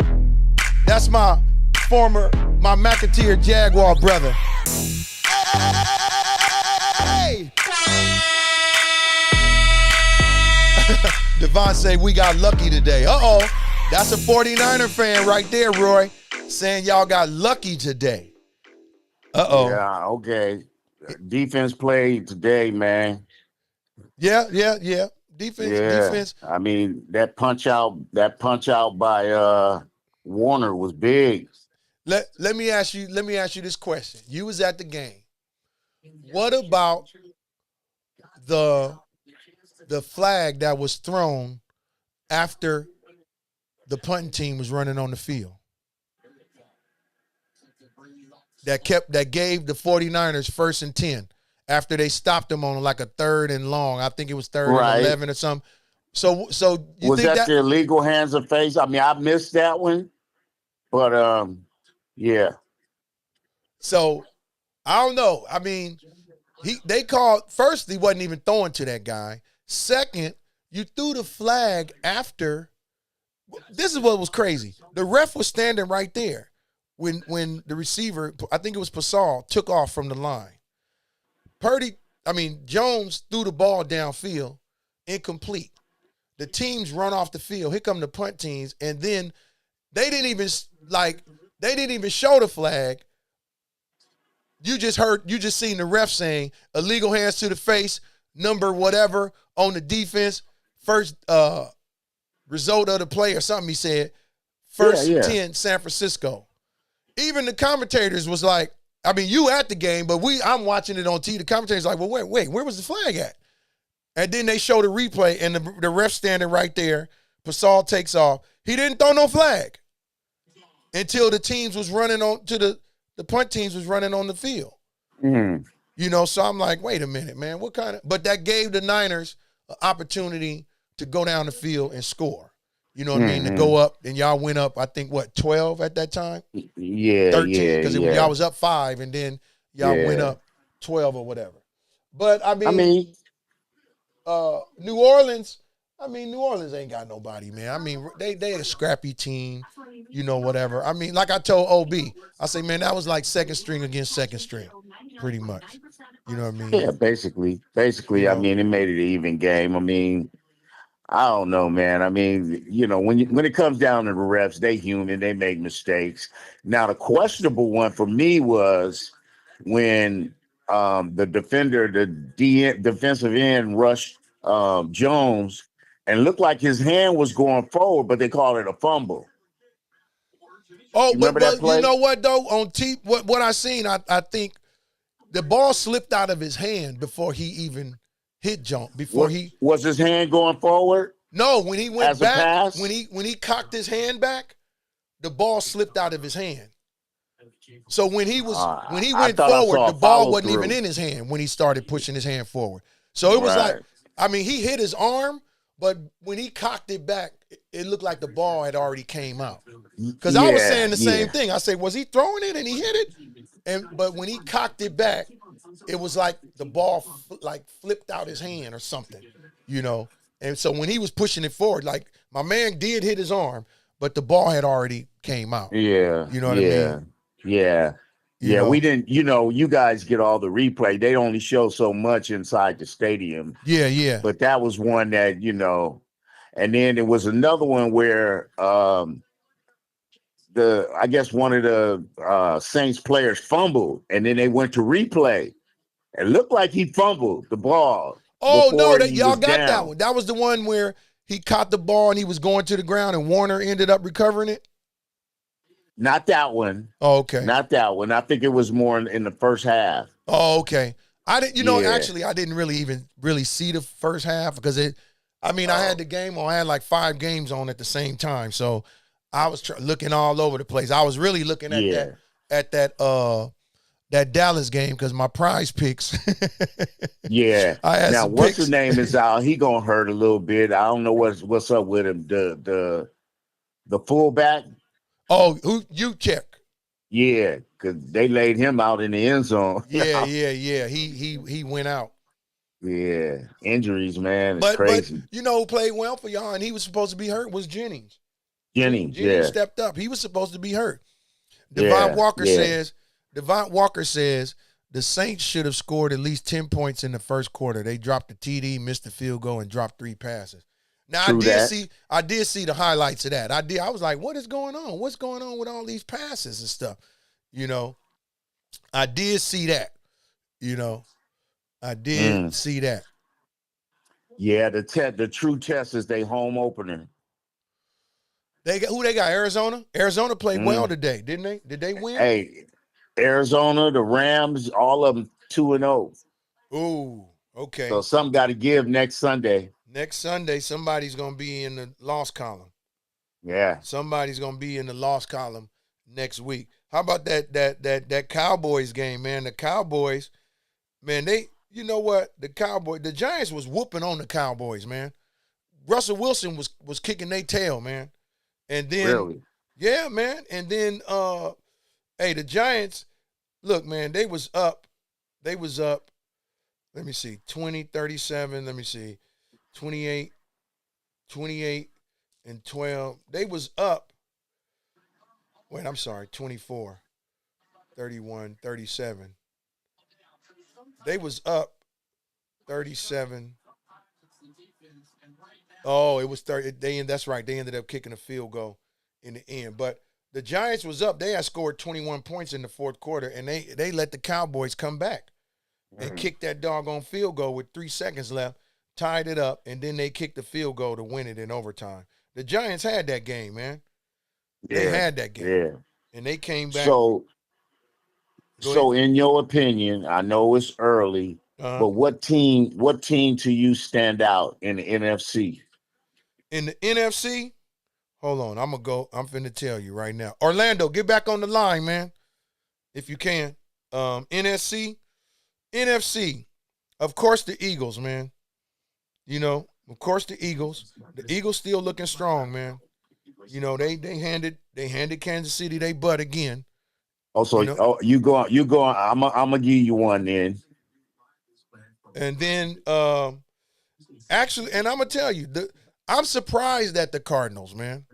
That's my McAteer Jaguar brother. Hey! Devon say we got lucky today. Uh-oh. That's a 49er fan right there, Roy, saying y'all got lucky today. Uh-oh. Yeah, okay. Defense played today, man. Yeah. Defense. I mean, that punch out by Warner was big. Let me ask you this question. You was at the game. What about the flag that was thrown after the punting team was running on the field? That gave the 49ers 1st and 10 after they stopped them on like a 3rd and long. I think it was 3rd and 11 or something. So you was think that the illegal hands of face? I mean, I missed that one, but yeah. So I don't know. I mean, they called first. He wasn't even throwing to that guy. Second, you threw the flag after. This is what was crazy. The ref was standing right there when the receiver, I think it was Pascal, took off from the line. Jones threw the ball downfield, incomplete. The teams run off the field. Here come the punt teams, and then they didn't even show the flag. You just seen the ref saying illegal hands to the face, number whatever on the defense, first result of the play or something he said, first 10 San Francisco. Even the commentators was like, I mean, you at the game, but I'm watching it on TV. The commentators like, well, wait, where was the flag at? And then they show the replay, and the ref standing right there. Pascal takes off. He didn't throw no flag until the teams was running on to the punt teams was running on the field. Mm. You know, so I'm like, wait a minute, man, what kind of? But that gave the Niners an opportunity to go down the field and score. You know what I mean? To go up, and y'all went up, I think, 12 at that time? Yeah, 13, because y'all was up 5, and then y'all went up 12 or whatever. But, New Orleans ain't got nobody, man. I mean, they a scrappy team, you know, whatever. I mean, like I told OB, I say, man, that was like second string against second string, pretty much. You know what I mean? Yeah, basically, You know? I mean, it made it an even game. I mean, I don't know, man. I mean, you know, when it comes down to the refs, they human, they make mistakes. Now, the questionable one for me was when the defensive end rushed Jones and looked like his hand was going forward, but they called it a fumble. Oh, but you know what though? On what I seen, I think the ball slipped out of his hand before he even hit Jones. Was his hand going forward? No, when he went as back, a pass? when he cocked his hand back, the ball slipped out of his hand. So when he I went thought I forward, saw the a ball follow wasn't even through. in his hand when he started pushing his hand forward. So it was like, Right. I mean, he hit his arm, but when he cocked it back, it looked like the ball had already came out. Because I was Yeah, saying the same yeah, thing. I said, was he throwing it and he hit it? But when he cocked it back, it was like the ball like flipped out his hand or something, you know. And so when he was pushing it forward, like my man did hit his arm, but the ball had already came out. yeah, You know what I yeah, mean? yeah. You Yeah, we know. didn't, you guys get all the replay. They only show so much inside the stadium. Yeah, yeah. But that was one that, and then there was another one where I guess one of the Saints players fumbled, and then they went to replay. It looked like he fumbled the ball Oh no, before that he y'all was got that down. one. That was the one where he caught the ball and he was going to the ground and Warner ended up recovering it. Not that one. Oh, okay. Not that one. I think it was more in the first half. Oh, okay. I didn't, Yeah. actually I didn't really see the first half because I had the game on. I had like 5 games on at the same time. So I was looking all over the place. I was really looking at that Dallas game because my prize picks. Yeah. I had Now, some what's picks. the name is out? He gonna hurt a little bit. I don't know what's up with him. The fullback. Oh, who you check? Yeah, because they laid him out in the end zone. Yeah. He went out. Yeah, injuries, man, it's But crazy. who played well for y'all and he was supposed to be hurt was Jennings. Jennings, Jennings yeah, stepped up. He was supposed to be hurt. Devon yeah, Walker yeah. says the Saints should have scored at least 10 points in the first quarter. They dropped the TD, missed the field goal, and dropped 3 passes. Now True I did see the highlights of that. I was like, what is going on? What's going on with all these passes and stuff? I did see that. I did see that. Yeah, the true test is they home opener. They got? Arizona? Arizona played well today, didn't they? Did they win? Hey, Arizona, the Rams, all of them 2-0. Ooh, okay. So something got to give next Sunday. Next Sunday, somebody's gonna be in the loss column. Yeah. Somebody's gonna be in the loss column next week. How about that Cowboys game, man? The Cowboys, man, the Giants was whooping on the Cowboys, man. Russell Wilson was kicking their tail, man. And then Really? yeah, man. And then the Giants, look, man, they was up. Let me see, 20, 37, let me see, 28, 28, and 12. They was up. Wait, I'm sorry, 24, 31, 37. They was up 37. Oh, it was 30. That's right. They ended up kicking a field goal in the end. But the Giants was up. They had scored 21 points in the fourth quarter, and they let the Cowboys come back and kick that doggone field goal with 3 seconds left, tied it up, and then they kicked the field goal to win it in overtime. The Giants had that game, man. They had that game. Yeah. And they came back. So in your opinion, I know it's early, but what team to you stand out in the NFC? In the NFC, hold on, I'm finna tell you right now. Orlando, get back on the line, man, if you can. NFC, of course the Eagles, man. Of course the Eagles. The Eagles still looking strong, man. They handed Kansas City they butt again. Oh, so you go. I'm gonna give you one then. And then actually, and I'm gonna tell you, I'm surprised at the Cardinals, man.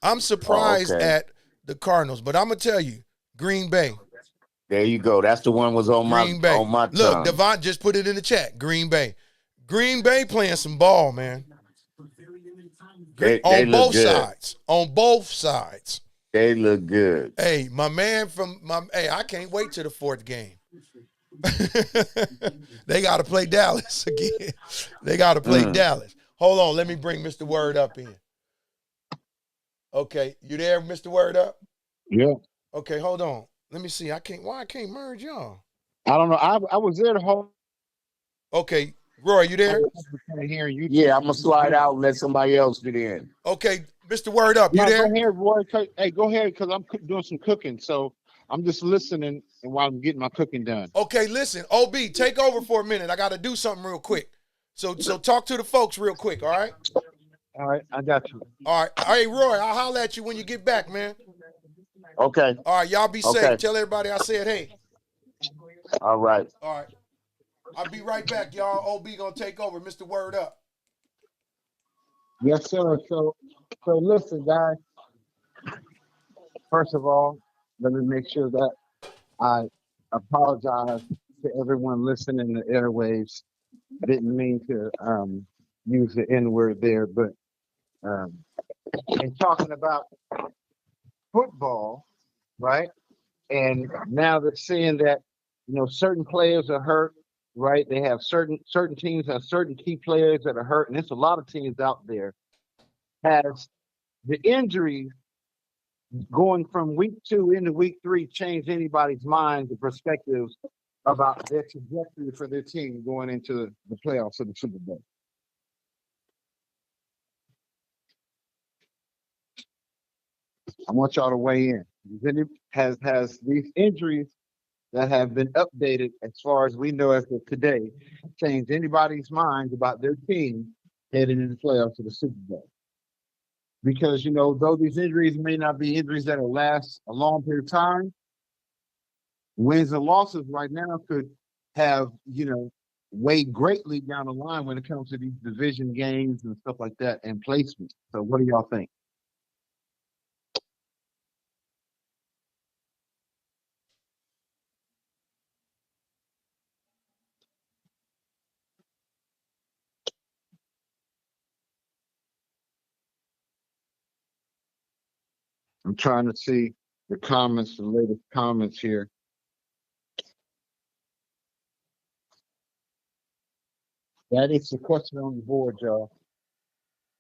I'm surprised at the Cardinals, but I'm gonna tell you, Green Bay. There you go. That's the one was on Green Bay. on my Look, tongue. Devon just put it in the chat. Green Bay. Green Bay playing some ball, man. They on look both good. sides. On both sides. They look good. Hey, I can't wait till the 4th game. They got to play Dallas again. They got to play Dallas. Hold on, let me bring Mr. Word up in. Okay, you there, Mr. Word up? Yeah. Okay, hold on. Let me see. Why I can't merge y'all? I don't know. I was there the whole. Okay, Roy, you there? Yeah, I'm gonna slide out and let somebody else get in. Okay, Mr. Word up, you there? Go ahead, Roy. Hey, go ahead, because I'm doing some cooking. So I'm just listening and while I'm getting my cooking done. Okay, listen, OB, take over for a minute. I got to do something real quick. So talk to the folks real quick, all right? All right, I got you. All right. Hey, Roy, I'll holler at you when you get back, man. Okay. All right, y'all be safe. Okay. Tell everybody I said hey. All right. All right. I'll be right back, y'all. OB gonna take over. Mr. Word Up. Yes, sir. So listen, guys. First of all, let me make sure that I apologize to everyone listening to airwaves. I didn't mean to use the N word there, but in talking about football, right? And now they're seeing that certain players are hurt, right? They have certain teams have certain key players that are hurt, and there's a lot of teams out there has the injuries going from week 2 into week 3 change anybody's mind, the perspectives about their trajectory for their team going into the playoffs of the Super Bowl. I want y'all to weigh in. Has these injuries that have been updated as far as we know as of today changed anybody's mind about their team heading into the playoffs of the Super Bowl? Because, though these injuries may not be injuries that will last a long period of time, wins and losses right now could have, weigh greatly down the line when it comes to these division games and stuff like that and placement. So what do y'all think? I'm trying to see the latest comments here. That is the question on the board, y'all.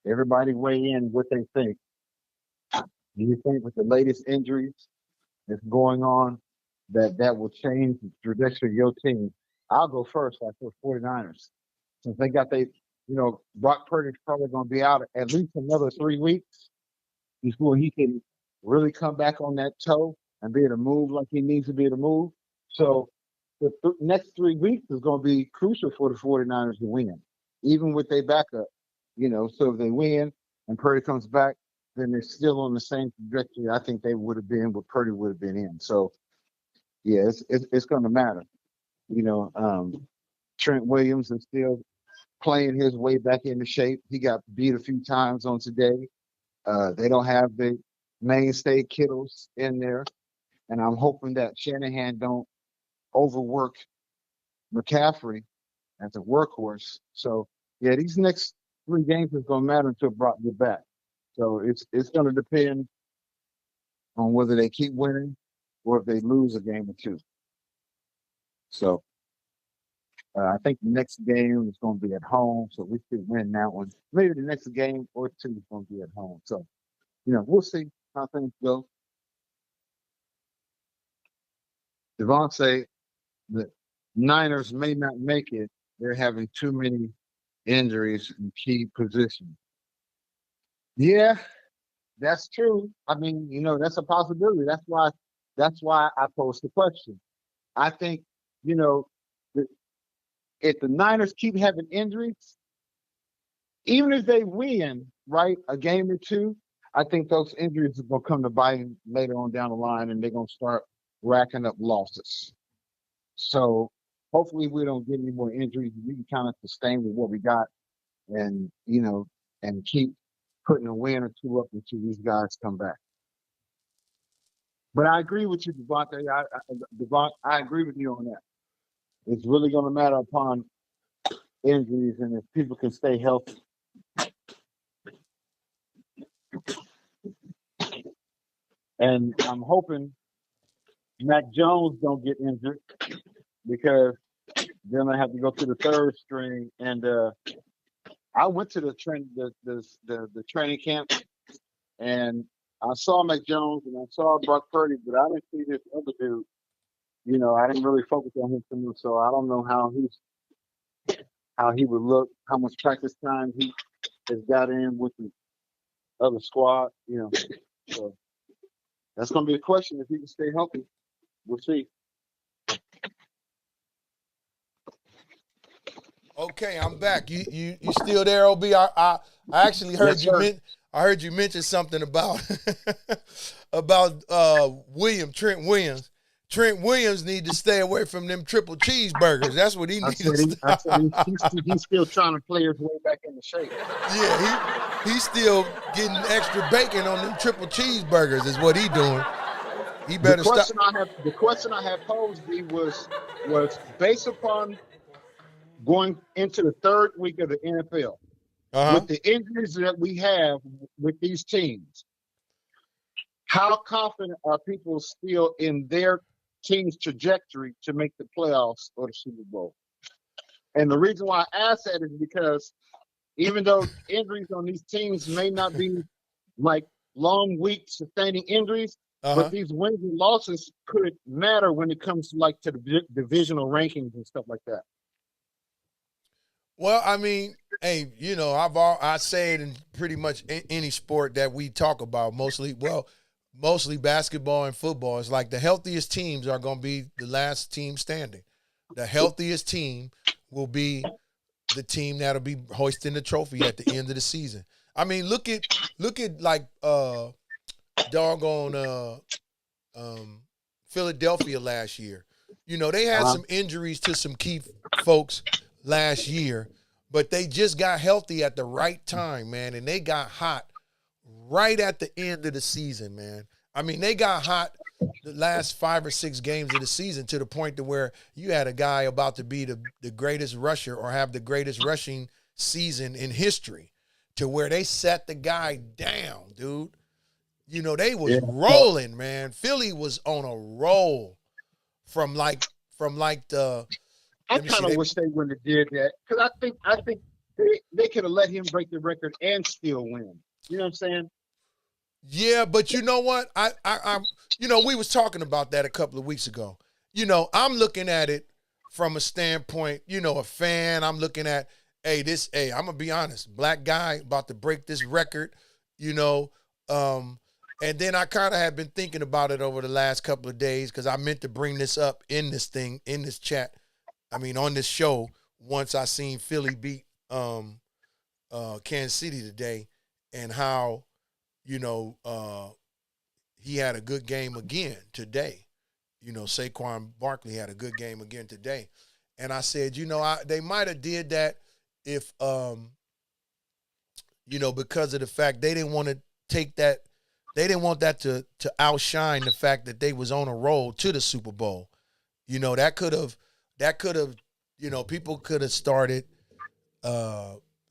Everybody weigh in what they think. Do you think with the latest injuries that's going on that will change the trajectory of your team? I'll go first, like for 49ers. Since they got Brock Purdy's probably going to be out at least another 3 weeks before he can really come back on that toe and be able to move like he needs to be able to move. So the next 3 weeks is going to be crucial for the 49ers to win, even with their backup. So if they win and Purdy comes back, then they're still on the same trajectory I think they would have been what Purdy would have been in. So, yeah, it's going to matter. Trent Williams is still playing his way back into shape. He got beat a few times on today. They don't have the mainstay Kittles in there. And I'm hoping that Shanahan don't overwork McCaffrey as a workhorse. So, yeah, these next 3 games is going to matter until Brock get back. So it's going to depend on whether they keep winning or if they lose a game or 2. So I think the next game is going to be at home, so we should win that one. Maybe the next game or 2 is going to be at home. So, we'll see how things go. Devon say the Niners may not make it. They're having too many injuries in key positions. Yeah, that's true. I mean, that's a possibility. That's why I posed the question. I think, that if the Niners keep having injuries, even if they win, right, a game or 2, I think those injuries are going to come to bite them later on down the line, and they're going to start racking up losses. So hopefully we don't get any more injuries. We can kind of sustain with what we got and, and keep putting a win or 2 up until these guys come back. But I agree with you, Devontae. Devon, I agree with you on that. It's really going to matter upon injuries and if people can stay healthy. And I'm hoping Mac Jones don't get injured because then I have to go to the 3rd string. And I went to the training camp, and I saw Mac Jones and I saw Brock Purdy, but I didn't see this other dude. I didn't really focus on him too much, so I don't know how he would look, how much practice time he has got in with the other squad. So that's going to be a question if he can stay healthy. We'll see. Okay, I'm back. You still there, OB? I actually heard Yes, you sir. I heard you mention something about about Trent Williams. Trent Williams need to stay away from them triple cheeseburgers. That's what he needs to I said stop. he's still trying to play his way back into shape. Yeah, he's still getting extra bacon on them triple cheeseburgers is what he doing. He better stop. The question I have posed B was based upon going into the third week of the NFL with the injuries that we have with these teams. How confident are people still in their team's trajectory to make the playoffs or the Super Bowl? And the reason why I ask that is because even though injuries on these teams may not be like long, week sustaining injuries, but these wins and losses could matter when it comes to like to the divisional rankings and stuff like that. Well, I mean, hey, you know, I say it in pretty much any sport that we talk about, mostly basketball and football. It's like the healthiest teams are going to be the last team standing. The healthiest team will be the team that'll be hoisting the trophy at the end of the season. I mean, look at like doggone Philadelphia last year. You know, they had some injuries to some key folks last year, but they just got healthy at the right time, man, and they got hot right at the end of the season, man. I mean, they got hot the last 5 or 6 games of the season to the point to where you had a guy about to be the greatest rusher or have the greatest rushing season in history to where they set the guy down, dude. You know, they was rolling, man. Philly was on a roll from like the I kind of wish they wouldn't have did that because I think they could have let him break the record and still win. You know what I'm saying? Yeah, but you know what? I'm you know, we was talking about that a couple of weeks ago. You know, I'm looking at it from a standpoint, you know, a fan. I'm looking at, I'm gonna be honest, black guy about to break this record, you know. And then I kind of have been thinking about it over the last couple of days because I meant to bring this up in this chat. I mean, on this show, once I seen Philly beat Kansas City today and how, you know, he had a good game again today. You know, Saquon Barkley had a good game again today. And I said, you know, they might have did that if, you know, because of the fact they didn't want to take that. They didn't want that to outshine the fact that they was on a roll to the Super Bowl. You know, that could have, you know, people could have started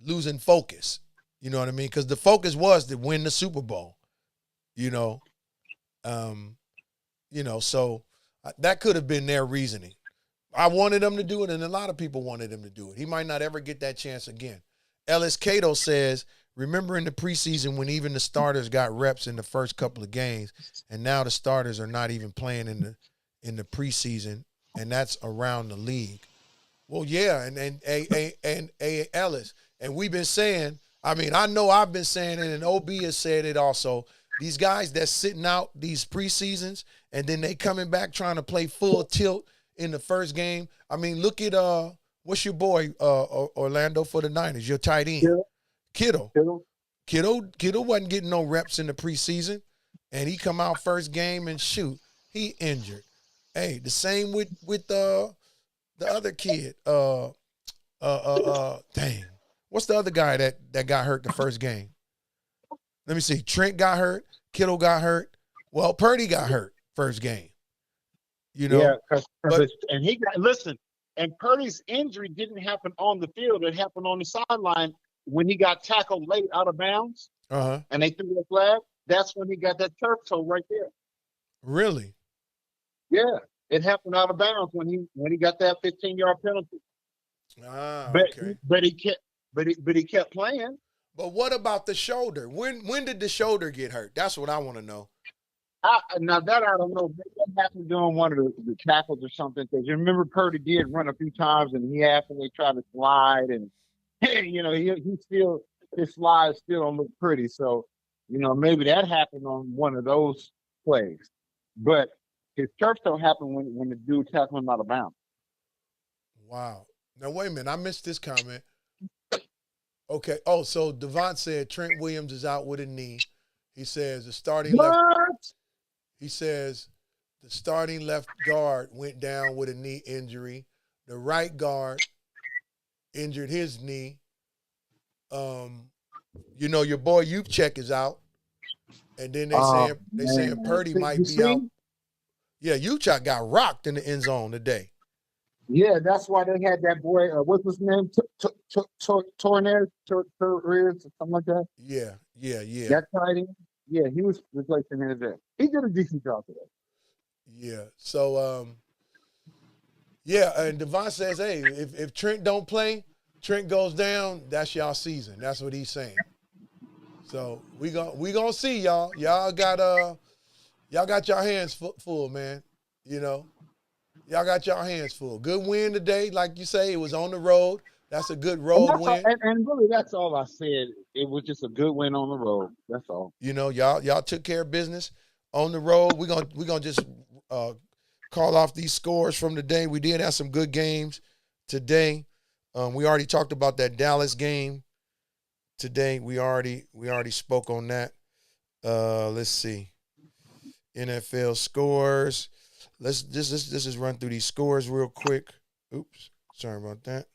losing focus. You know what I mean? Because the focus was to win the Super Bowl. You know, so that could have been their reasoning. I wanted them to do it, and a lot of people wanted him to do it. He might not ever get that chance again. Ellis Cato says, remember in the preseason when even the starters got reps in the first couple of games, and now the starters are not even playing in the preseason, and that's around the league. Well, yeah, and Ellis, and we've been saying, I mean, I know I've been saying it, and OB has said it also. These guys that's sitting out these preseasons, and then they coming back trying to play full tilt in the first game. I mean, look at what's your boy Orlando for the Niners, your tight end. Kittle wasn't getting no reps in the preseason, and he come out first game and shoot, he injured. Hey, the same with the other kid. Dang, what's the other guy that got hurt the first game? Let me see. Trent got hurt. Kittle got hurt. Well, Purdy got hurt first game. You know, and he got and Purdy's injury didn't happen on the field; it happened on the sideline. When he got tackled late out of bounds, and they threw the flag, that's when he got that turf toe right there. Really? Yeah, it happened out of bounds when he got that 15-yard penalty. Okay. But he kept playing. But what about the shoulder? When did the shoulder get hurt? That's what I want to know. Now that I don't know. Maybe that happened during one of the tackles or something. Because you remember Purdy did run a few times, and he actually tried to slide and. You know, his slides still don't look pretty. So, you know, maybe that happened on one of those plays. But His turf toe happened when the dude tackled him out of bounds. Wow. Now wait a minute. I missed this comment. Okay. Oh, so Devont said Trent Williams is out with a knee. He says the starting left. What? He says the starting left guard went down with a knee injury. The right guard injured his knee. You know, your boy Check is out. And then they saying Purdy might be out. Yeah, Uchak got rocked in the end zone today. Yeah, that's why they had that boy. What's his name? Torres, something like that. Yeah. That tight end. Yeah, he was replacing him there. He did a decent job today. Yeah. So yeah, and Devon says, hey, if Trent don't play, Trent goes down, that's y'all season. That's what he's saying. So we gonna see y'all. Y'all got your hands full, man. You know, y'all got your hands full. Good win today, like you say. It was on the road. That's a good road win. And really, that's all I said. It was just a good win on the road. That's all. You know, y'all took care of business on the road. We're gonna just call off these scores from today. We did have some good games today. We already talked about that Dallas game today. We already spoke on that. Let's see. NFL scores. Let's just run through these scores real quick. Oops, sorry about that.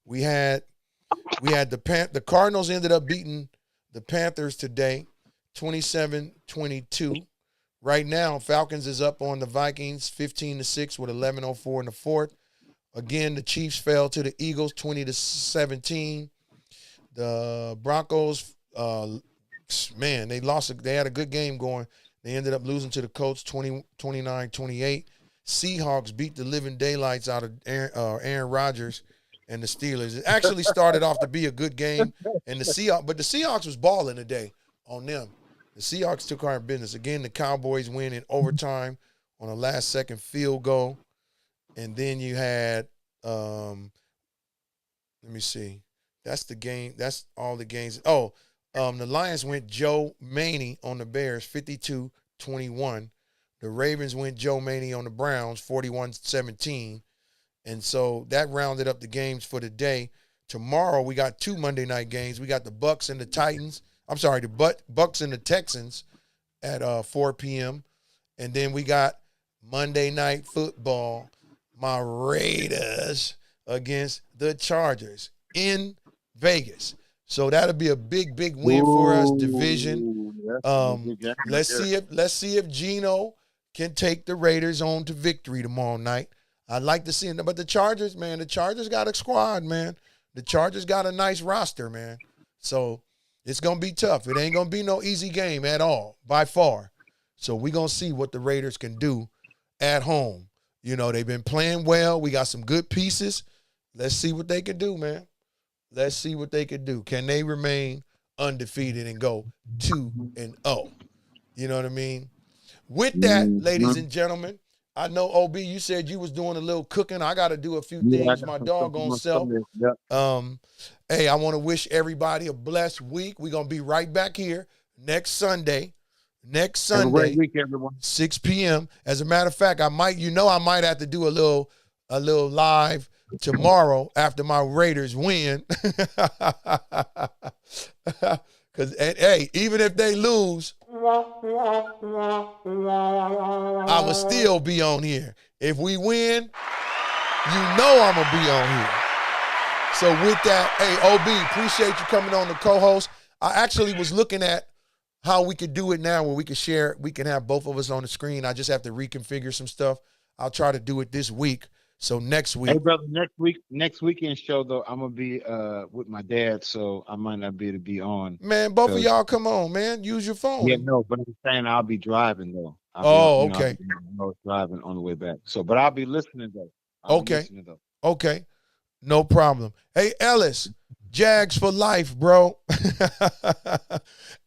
We had the Cardinals ended up beating the Panthers today, 27-22. Right now, Falcons is up on the Vikings 15-6 with 11:04 in the fourth. Again, the Chiefs fell to the Eagles 20-17. The Broncos, man, they lost. They had a good game going. They ended up losing to the Colts 29-28. Seahawks beat the living daylights out of Aaron Rodgers and the Steelers. It actually started off to be a good game, and the Seahawks was balling today on them. The Seahawks took care of business. Again, the Cowboys win in overtime on a last-second field goal. And then you had, let me see. That's the game. That's all the games. Oh, the Lions went Joe Maney on the Bears, 52-21. The Ravens went Joe Maney on the Browns, 41-17. And so that rounded up the games for the day. Tomorrow we got two Monday night games. We got the Bucks and the Titans. I'm sorry, the Bucks and the Texans at 4 p.m. And then we got Monday Night Football, my Raiders against the Chargers in Vegas. So that'll be a big win for us. Division. Let's see if Geno can take the Raiders on to victory tomorrow night. I'd like to see it. But the Chargers, man, the Chargers got a squad, man. The Chargers got a nice roster, man. So it's going to be tough. It ain't going to be no easy game at all, by far. So we're going to see what the Raiders can do at home. You know, they've been playing well. We got some good pieces. Let's see what they can do, man. Let's see what they can do. Can they remain undefeated and go 2-0? You know what I mean? With that, ladies and gentlemen, I know, OB, you said you was doing a little cooking. I got to do a few things my doggone self. Hey, I want to wish everybody a blessed week. We're going to be right back here next Sunday. Next Sunday, have a great week, everyone. 6 p.m. As a matter of fact, I might have to do a little live tomorrow after my Raiders win. Because, hey, even if they lose, I will still be on here. If we win, I'm going to be on here. So with that, hey, OB, appreciate you coming on the co-host. I actually was looking at how we could do it now where we can have both of us on the screen. I just have to reconfigure some stuff. I'll try to do it this week. So next week. Hey, brother, next weekend show, though, I'm going to be with my dad, so I might not be able to be on. Man, both of y'all come on, man. Use your phone. Yeah, no, but I'm saying I'll be driving, though. Okay. I was driving on the way back. So, but I'll be listening, though. Okay. No problem. Hey, Ellis, Jags for life, bro.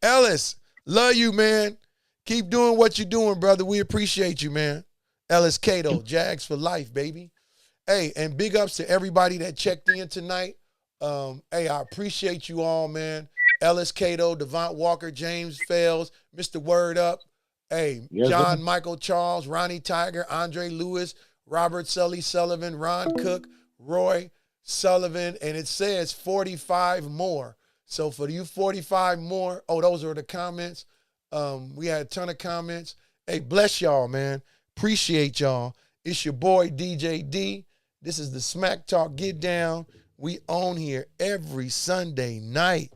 Ellis, love you, man. Keep doing what you're doing, brother. We appreciate you, man. Ellis Cato, Jags for life, baby. Hey, and big ups to everybody that checked in tonight. Hey, I appreciate you all, man. Ellis Cato, Devont Walker, James Fales, Mr. Word Up, Hey, Yes, John sir. Michael Charles, Ronnie Tiger, Andre Lewis, Robert Sully Sullivan, Ron Cook, Roy Sullivan, and it says 45 more. So for you 45 more, those are the comments. We had a ton of comments. Hey, bless y'all, man. Appreciate y'all. It's your boy DJ D. This is the Smack Talk Get Down. We on here every Sunday night.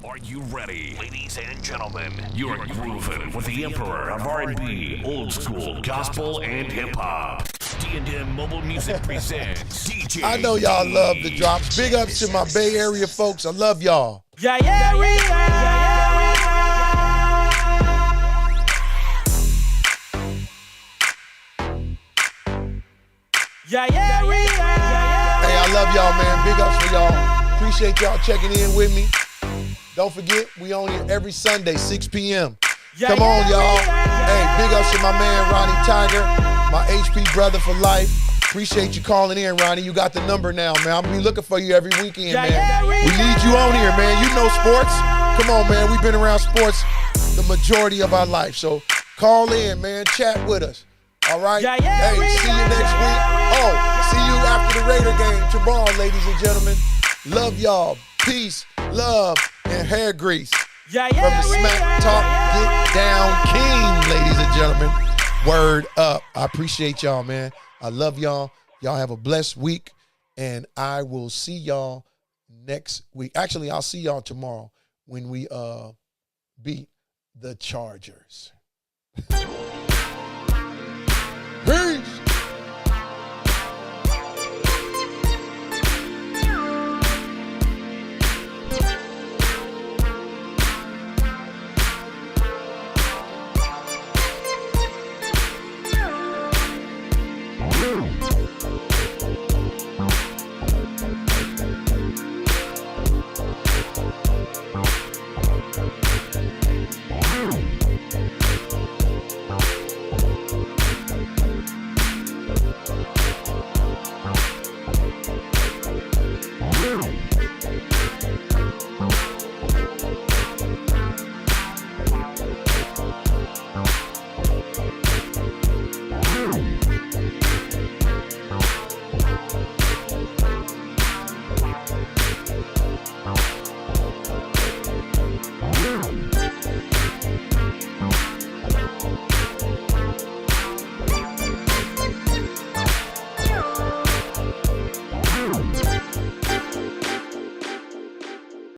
Are you ready? Ladies and gentlemen, you're grooving with the emperor of R&B, old school, gospel, and hip-hop. D&M Mobile Music presents DJ I know y'all D. love the drops. Big ups to my Bay Area folks. I love y'all. Yeah, yeah, yeah, yeah. Hey, I love y'all, man. Big ups for y'all. Appreciate y'all checking in with me. Don't forget, we on here every Sunday, 6 p.m. Come on, y'all. Hey, big ups to my man, Ronnie Tiger, my HP brother for life. Appreciate you calling in, Ronnie. You got the number now, man. I'm gonna be looking for you every weekend, man. We need you on here, man. You know sports. Come on, man. We've been around sports the majority of our life. So call in, man. Chat with us. All right? Hey, see you next week. See you after the Raider game tomorrow, ladies and gentlemen. Love y'all. Peace, love, and hair grease. From the Smack Talk Get Down King, ladies and gentlemen. Word up. I appreciate y'all, man. I love y'all. Y'all have a blessed week, and I will see y'all next week. Actually, I'll see y'all tomorrow when we beat the Chargers. Peace.